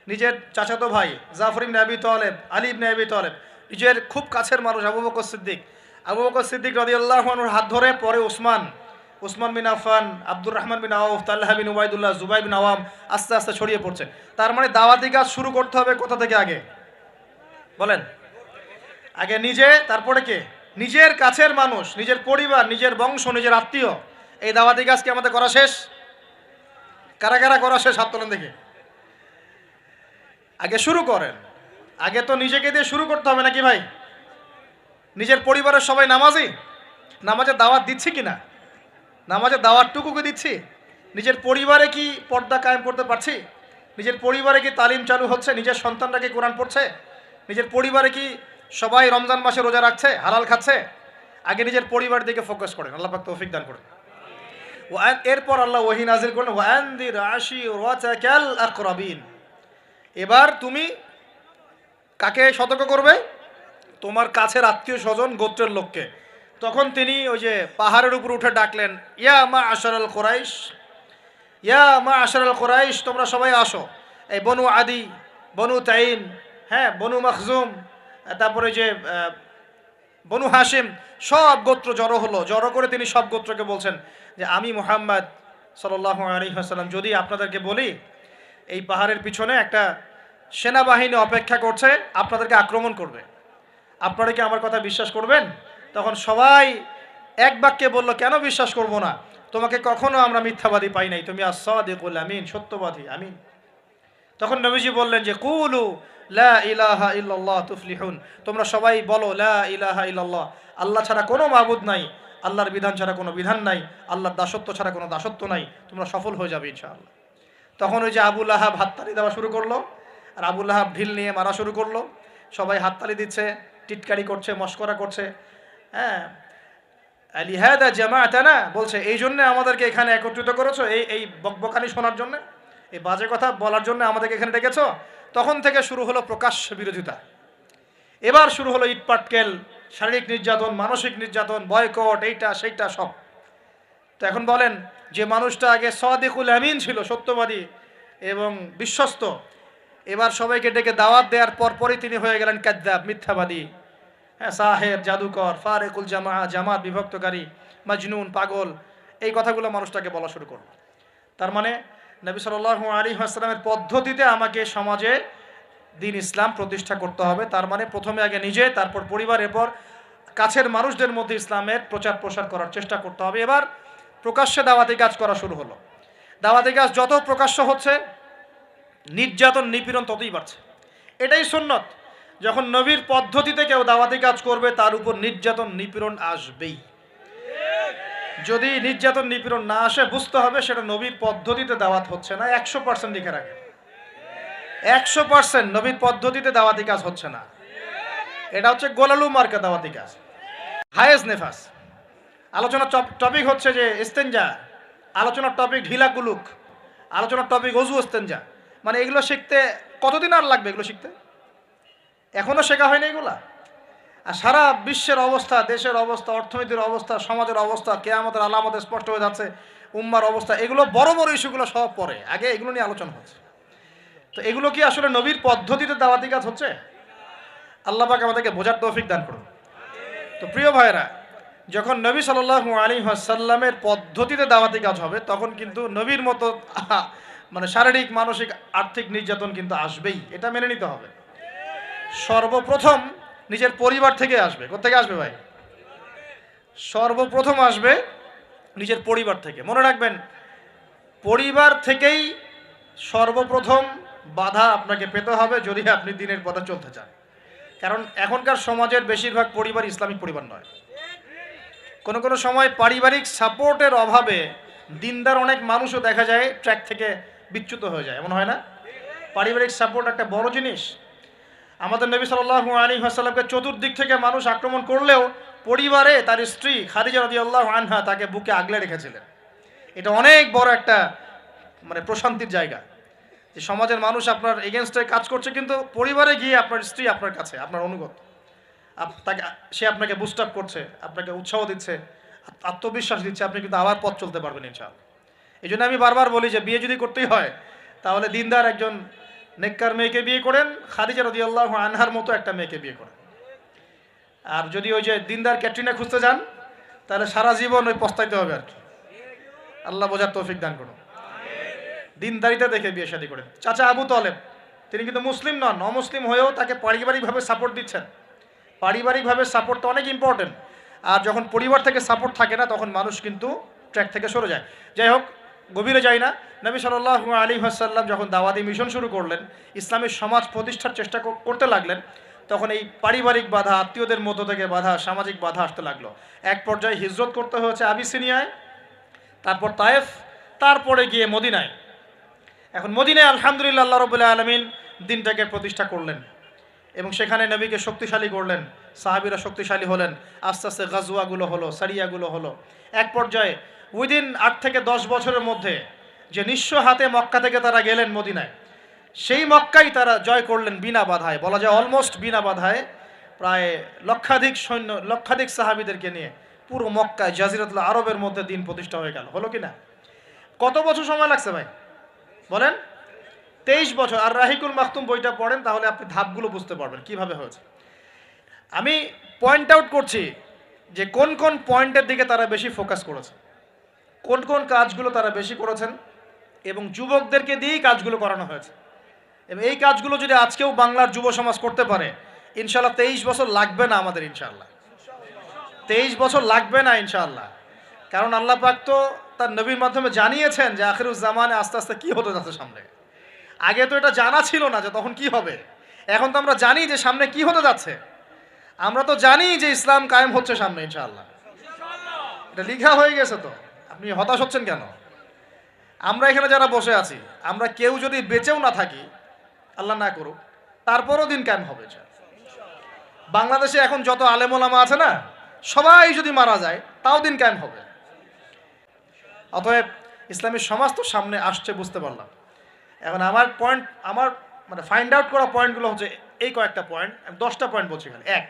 নিজের চাচাতো ভাই জাফর ইবনে আবি তালেব, আলী ইবনে আবি তালেব, নিজের খুব কাছের মানুষ আবু বকর সিদ্দিক রাদিয়াল্লাহু আনহুর হাত ধরে পরে ওসমান বিন আফফান, আব্দুর রহমান বিন আউফ, তালহা বিন উবাইদুল্লাহ, জুবাই বিন আওয়াম, আস্তে আস্তে ছড়িয়ে পড়ছে। তার মানে দাওয়াতি কাজ শুরু করতে হবে কোথা থেকে? আগে বলেন। আগে নিজে, তারপরে কে? নিজের কাছের মানুষ, নিজের পরিবার, নিজের বংশ, নিজের আত্মীয়। এই দাওয়াতি কাজ কি আমাদের করা শেষ? কারা কারা করা শেষ? হাত তোলেন দেখি। আগে শুরু করেন। আগে তো নিজেকে দিয়ে শুরু করতে হবে নাকি ভাই? নিজের পরিবারের সবাই নামাজি, নামাজের দাওয়াত দিচ্ছি কিনা? নামাজের দাওয়াতটুকুকে দিচ্ছি? নিজের পরিবারে কি পর্দা কায়েম করতে পারছি? নিজের পরিবারে কি তালিম চালু হচ্ছে? নিজের সন্তানরা কি কোরআন পড়ছে? নিজের পরিবারে কি সবাই রমজান মাসে রোজা রাখছে, হালাল খাচ্ছে? আগে নিজের পরিবার দিকে ফোকাস করেন। আল্লাহ পাক তৌফিক দান করেন। এরপর আল্লাহ ওহী নাযিল করলেন, ওয়ানদির আশিরাতাকাল আকরাবিন। এবার তুমি কাকে সতর্ক করবে? তোমার কাছের আত্মীয় স্বজন, গোত্রের লোককে। তখন তিনি ওই যে পাহাড়ের উপর উঠে ডাকলেন, ইয়া মা'আশারাল কুরাইশ, ইয়া মা'আশারাল কুরাইশ, তোমরা সবাই আসো। এই বনু আদি, বনু তাইম, হ্যাঁ, বনু মখজুম, তারপরে যে বনু হাশিম, সব গোত্র জড়ো হলো। জড়ো করে তিনি সব গোত্রকে বলছেন যে আমি মুহাম্মদ সাল্লাল্লাহু আলাইহি ওয়াসাল্লাম যদি আপনাদেরকে বলি এই পাহাড়ের পিছনে একটা সেনাবাহিনী অপেক্ষা করছে, আপনাদেরকে আক্রমণ করবে, আপনারা কি আমার কথা বিশ্বাস করবেন? তখন সবাই এক বাক্যে বলল, কেন বিশ্বাস করব না? তোমাকে কখনো আমরা মিথ্যাবাদী পাই নাই, তুমি আস-সাদিকুল আমিন, সত্যবাদী আমিন। তখন নবীজি বললেন যে কুলু লা ইলাহা ইল্লাল্লাহ তুফলিহুন, তোমরা সবাই বলো লা ইলাহা ইল্লাল্লাহ, আল্লাহ ছাড়া কোনো মাবুদ নাই, আল্লাহর বিধান ছাড়া কোনো বিধান নাই, আল্লাহর দাসত্ব ছাড়া কোনো দাসত্ব নাই, তোমরা সফল হয়ে যাবে ইনশাআল্লাহ। তখন ওই যে আবু লাহাব হাততালি দেওয়া শুরু করলো, আর আবু লাহাব ঢিল নিয়ে মারা শুরু করলো। সবাই হাততালি দিচ্ছে, টিটকারি করছে, মস্করা করছে। হ্যাঁ, লিহাদা জামাআতানা, বলছে এই জন্য আমাদেরকে এখানে একত্রিত করেছো, এই বকবকানি শোনার জন্য, এই বাজে কথা বলার জন্য আমাদেরকে এখানে ডেকেছো। তখন থেকে শুরু হলো প্রকাশ্য বিরোধিতা। এবার শুরু হলো ইটপাটকেল, শারীরিক নির্যাতন, মানসিক নির্যাতন, বয়কট, এইটা সেইটা সব। তো এখন বলেন, যে মানুষটা আগে সাদিকুল আমিন ছিল, সত্যবাদী এবং বিশ্বস্ত, এবার সবাইকে ডেকে দাওয়াত দেওয়ার পরপরই তিনি হয়ে গেলেন কাযযাব, মিথ্যাবাদী, হ্যাঁ, সাহের, জাদুকর, ফারেকুল জামাত বিভক্তকারী, মাজনুন, পাগল, এই কথাগুলো মানুষটাকে বলা শুরু করলো। তার মানে নবী সাল্লাল্লাহু আলাইহি ওয়াসাল্লামের পদ্ধতিতে আমাকে সমাজে দিন ইসলাম প্রতিষ্ঠা করতে হবে। তার মানে প্রথমে আগে নিজে, তারপর পরিবার, এরপর কাছের মানুষদের মধ্যে ইসলামের প্রচার প্রসার করার চেষ্টা করতে হবে। এবার প্রকাশ্যে দাওয়াতি কাজ করা শুরু হলো। দাওয়াতি কাজ যত প্রকাশ্য হচ্ছে, নির্যাতন নিপীড়ন ততই বাড়ছে। এটাই সুন্নত, যখন নবীর পদ্ধতিতে কেউ দাওয়াতি কাজ করবে তার উপর নির্যাতন নিপীড়ন আসবেই। যদি নির্যাতন নিপীড়ন না আসে বুঝতে হবে সেটা নবীর পদ্ধতিতে দাওয়াত হচ্ছে না। 100% লিখে রাখে, 100% নবীর পদ্ধতিতে দাওয়াতি কাজ হচ্ছে না। এটা হচ্ছে গোলালু মার্কা দাওয়াতি কাজ। হায়েস নেফাস আলোচনার টপিক হচ্ছে যে ইস্তেঞ্জা, আলোচনার টপিক ঢিলা কুলুক, আলোচনার টপিক অজু ইস্তেঞ্জা। মানে এগুলো শিখতে কতদিন আর লাগবে? এগুলো শিখতে এখনো শেখা হয়নি এগুলা। আর সারা বিশ্বের অবস্থা, দেশের অবস্থা, অর্থনীতির অবস্থা, সমাজের অবস্থা, কেয়ামতের আলামতে স্পষ্ট হয়ে যাচ্ছে, উম্মার অবস্থা, এগুলো বড় বড় ইস্যুগুলো সব পরে, আগে এগুলো নিয়ে আলোচনা হচ্ছে। তো এগুলো কি আসলে নবীর পদ্ধতিতে দাওয়াতি কাজ হচ্ছে? আল্লাহ পাক আমাদেরকে বোঝার তৌফিক দান করুন। তো প্রিয় ভাইরা, যখন নবী সাল্লাল্লাহু আলাইহি ওয়াসাল্লামের পদ্ধতিতে দাওয়াতি কাজ হবে তখন কিন্তু নবীর মতো মানে শারীরিক, মানসিক, আর্থিক নির্যাতন কিন্তু আসবেই, এটা মেনে নিতে হবে। সর্বপ্রথম নিজের পরিবার থেকে আসবে। কোত্থেকে আসবে ভাই? সর্বপ্রথম আসবে নিজের পরিবার থেকে। মনে রাখবেন, পরিবার থেকেই সর্বপ্রথম বাধা আপনাকে পেতে হবে যদি আপনি দিনের পথে চলতে চান। কারণ এখনকার সমাজের বেশিরভাগ পরিবার ইসলামিক পরিবার নয়। কোনো কোনো সময় পারিবারিক সাপোর্টের অভাবে দিনদার অনেক মানুষও দেখা যায় ট্র্যাক থেকে বিচ্যুত হয়ে যায়, এমন হয় না? পারিবারিক সাপোর্ট একটা বড় জিনিস। আমাদের নবী সাল্লাল্লাহু আলাইহি ওয়াসাল্লামকে চতুর্দিক থেকে মানুষ আক্রমণ করলেও পরিবারে তার স্ত্রী খাদিজা রাদিয়াল্লাহু আনহা তাকে বুকে আগলে রেখেছিলেন। এটা অনেক বড় একটা মানে প্রশান্তির জায়গা, যে সমাজের মানুষ আপনার এগেনস্টে কাজ করছে কিন্তু পরিবারে গিয়ে আপনার স্ত্রী আপনার কাছে, আপনার অনুগত, তাকে সে আপনাকে বুস্ট আপ করছে, আপনাকে উৎসাহ দিচ্ছে, আত্মবিশ্বাস দিচ্ছে, আপনি কিন্তু আবার পথ চলতে পারবেন ইনশাআল্লাহ। এই জন্য আমি বারবার বলি যে বিয়ে যদি করতেই হয় তাহলে দিনদার একজন নেককার মেয়েকে বিয়ে করেন, খাদিজা রাদিয়াল্লাহু আনহার মতো একটা মেয়েকে বিয়ে করেন। আর যদি ওই যে দিনদার ক্যাটরিনা খুঁজতে যান তাহলে সারা জীবন ওই পস্তাইতে হবে আর কি। আল্লাহ বোঝার তৌফিক দান করুন। দিনদারিতা দেখে বিয়ে শাদী করেন। চাচা আবু তালেব তিনি কিন্তু মুসলিম নন, অমুসলিম হয়েও তাকে পারিবারিকভাবে সাপোর্ট দিচ্ছেন। পারিবারিকভাবে সাপোর্টটা অনেক ইম্পর্টেন্ট। আর যখন পরিবার থেকে সাপোর্ট থাকে না তখন মানুষ কিন্তু ট্র্যাক থেকে সরে যায়। যাই হোক, গভীরে যাই না। নবী সাল্লাল্লাহু আলাইহি ওয়াসাল্লাম যখন দাওয়াতি মিশন শুরু করলেন, ইসলামের সমাজ প্রতিষ্ঠার চেষ্টা করতে লাগলেন, তখন এই পারিবারিক বাধা, আত্মীয়দের মধ্য থেকে বাধা, সামাজিক বাধা আসতে লাগলো। এক পর্যায়ে হিজরত করতে হয়েছে আবিসিনিয়ায়, তারপর তায়েফ, তারপরে গিয়ে মদিনায়। এখন মদিনায় আলহামদুলিল্লাহ আল্লাহ রাব্বুল আলামিন দিনটাকে প্রতিষ্ঠা করলেন এবং সেখানে নবীকে শক্তিশালী করলেন, সাহাবীরা শক্তিশালী হলেন, আস্তে আস্তে গাজওয়াগুলো হলো, সারিয়াগুলো হলো। এক পর্যায়ে উইদিন 8 থেকে 10 বছরের মধ্যে যে নিঃস্ব হাতে মক্কা থেকে তারা গেলেন মদিনায়, সেই মক্কাই তারা জয় করলেন বিনা বাধায়, বলা যায় অলমোস্ট বিনা বাধায়। প্রায় লক্ষাধিক সৈন্য, লক্ষাধিক সাহাবীদেরকে নিয়ে পুরো মক্কায়, জাজিরাতুল আরবের মধ্যে দিন প্রতিষ্ঠা হয়ে গেল। হলো কি না? কত বছর সময় লাগছে ভাই বলেন? 23 বছর। আর রাহিকুল মাকতুম বইটা পড়েন তাহলে আপনি ধাপগুলো বুঝতে পারবেন কিভাবে হয়েছে। আমি পয়েন্ট আউট করছি যে কোন কোন পয়েন্টের দিকে তারা বেশি ফোকাস করেছে, কোন কোন কাজগুলো তারা বেশি করেছেন, এবং যুবকদেরকে দিয়েই কাজগুলো করানো হয়েছে। এবং এই কাজগুলো যদি আজকেও বাংলার যুব সমাজ করতে পারে, ইনশাআল্লাহ 23 বছর লাগবে না আমাদের, ইনশাআল্লাহ 23 বছর লাগবে না ইনশাআল্লাহ। কারণ আল্লাহ পাক তো তার নবীর মাধ্যমে জানিয়েছেন যে আখিরুজ জামানে আস্তে আস্তে কি হতে যাচ্ছে সামনে। আগে তো এটা জানা ছিল না যে তখন কি হবে, এখন তো আমরা জানি যে সামনে কি হতে যাচ্ছে। আমরা তো জানি যে ইসলাম কায়েম হচ্ছে সামনে ইনশাআল্লাহ, এটা লিখা হয়ে গেছে। তো আপনি হতাশ হচ্ছেন কেন? আমরা এখানে যারা বসে আছি, আমরা কেউ যদি বেঁচেও না থাকি, আল্লাহ না করুক, তারপরও দিন কায়েম হবে। বাংলাদেশে এখন যত আলেম ওলামা আছে না, সবাই যদি মারা যায় তাও দিন কায়েম হবে। অতএব ইসলামী সমাজ তো সামনে আসছে, বুঝতে পারলাম। এখন আমার পয়েন্ট, আমার মানে ফাইন্ড আউট করা পয়েন্টগুলো হচ্ছে এই কয়েকটা পয়েন্ট। আমি 10টা পয়েন্ট বলছি এখানে। এক,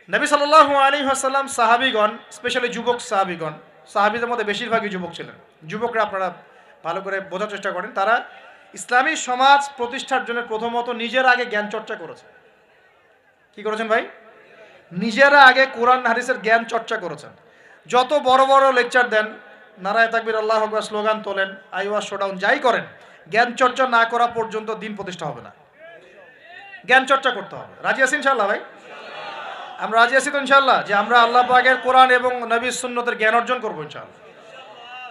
নবী সাল্লাল্লাহু আলাইহি ওয়াসাল্লাম সাহাবীগণ, স্পেশালি যুবক সাহাবীগণ, সাহাবীদের মধ্যে বেশিরভাগই যুবক ছিলেন। যুবকরা আপনারা ভালো করে বোঝার চেষ্টা করেন, তারা ইসলামী সমাজ প্রতিষ্ঠার জন্য প্রথমত নিজের আগে জ্ঞান চর্চা করেছে। কি করেছেন ভাই? নিজেরা আগে কোরআন হাদিসের জ্ঞান চর্চা করেছেন। যত বড় বড় লেকচার দেন, নারায়ে তাকবীর, আল্লাহু আকবার স্লোগান তোলেন, আইওয়াজ শোডাউন যাই করেন, জ্ঞান চর্চা না করা পর্যন্ত দিন প্রতিষ্ঠা হবে না। জ্ঞান চর্চা করতে হবে। রাজি আছি ইনশাআল্লাহ ভাই? আমরা রাজি আছি তো ইনশাআল্লাহ যে আমরা আল্লাহ পাকের কোরআন এবং নবীর সুন্নতের জ্ঞান অর্জন করবো ইনশাআল্লাহ।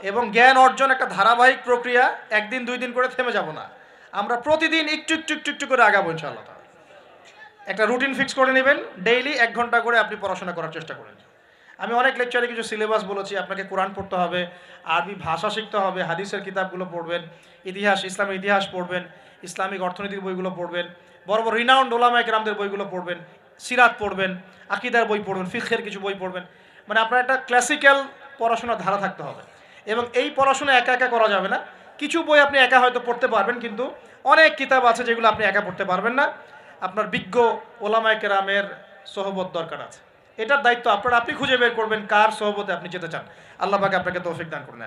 এবং জ্ঞান অর্জন একটা ধারাবাহিক প্রক্রিয়া, একদিন 2 দিন করে থেমে যাব না। আমরা প্রতিদিন একটু একটু একটু একটু করে আগাবো ইনশাআল্লাহ। একটা রুটিন ফিক্স করে নেবেন, ডেইলি 1 ঘন্টা করে আপনি পড়াশোনা করার চেষ্টা করেন। আমি অনেক লেকচারে কিছু সিলেবাস বলেছি, আপনাকে কোরআন পড়তে হবে, আরবি ভাষা শিখতে হবে, হাদিসের কিতাবগুলো পড়বেন, ইতিহাস, ইসলামের ইতিহাস পড়বেন, ইসলামিক অর্থনীতির বইগুলো পড়বেন, বড় বড় রিনাউন্ড ওলামা একরামদের বইগুলো পড়বেন, সিরাত পড়বেন, আকিদার বই পড়বেন, ফিকহের কিছু বই পড়বেন। মানে আপনার একটা ক্লাসিক্যাল পড়াশোনার ধারা থাকতে হবে। এবং এই পড়াশোনা একা একা করা যাবে না। কিছু বই আপনি একা হয়তো পড়তে পারবেন, কিন্তু অনেক কিতাব আছে যেগুলো আপনি একা পড়তে পারবেন না। আপনার বিজ্ঞ ওলামায়ে কেরামের সোহবত দরকার আছে। এটার দায়িত্ব আপনি খুঁজে বের করবেন কার সোহবতে আপনি যেতে চান। আল্লাহ পাক আপনাকে তৌফিক দান করুন।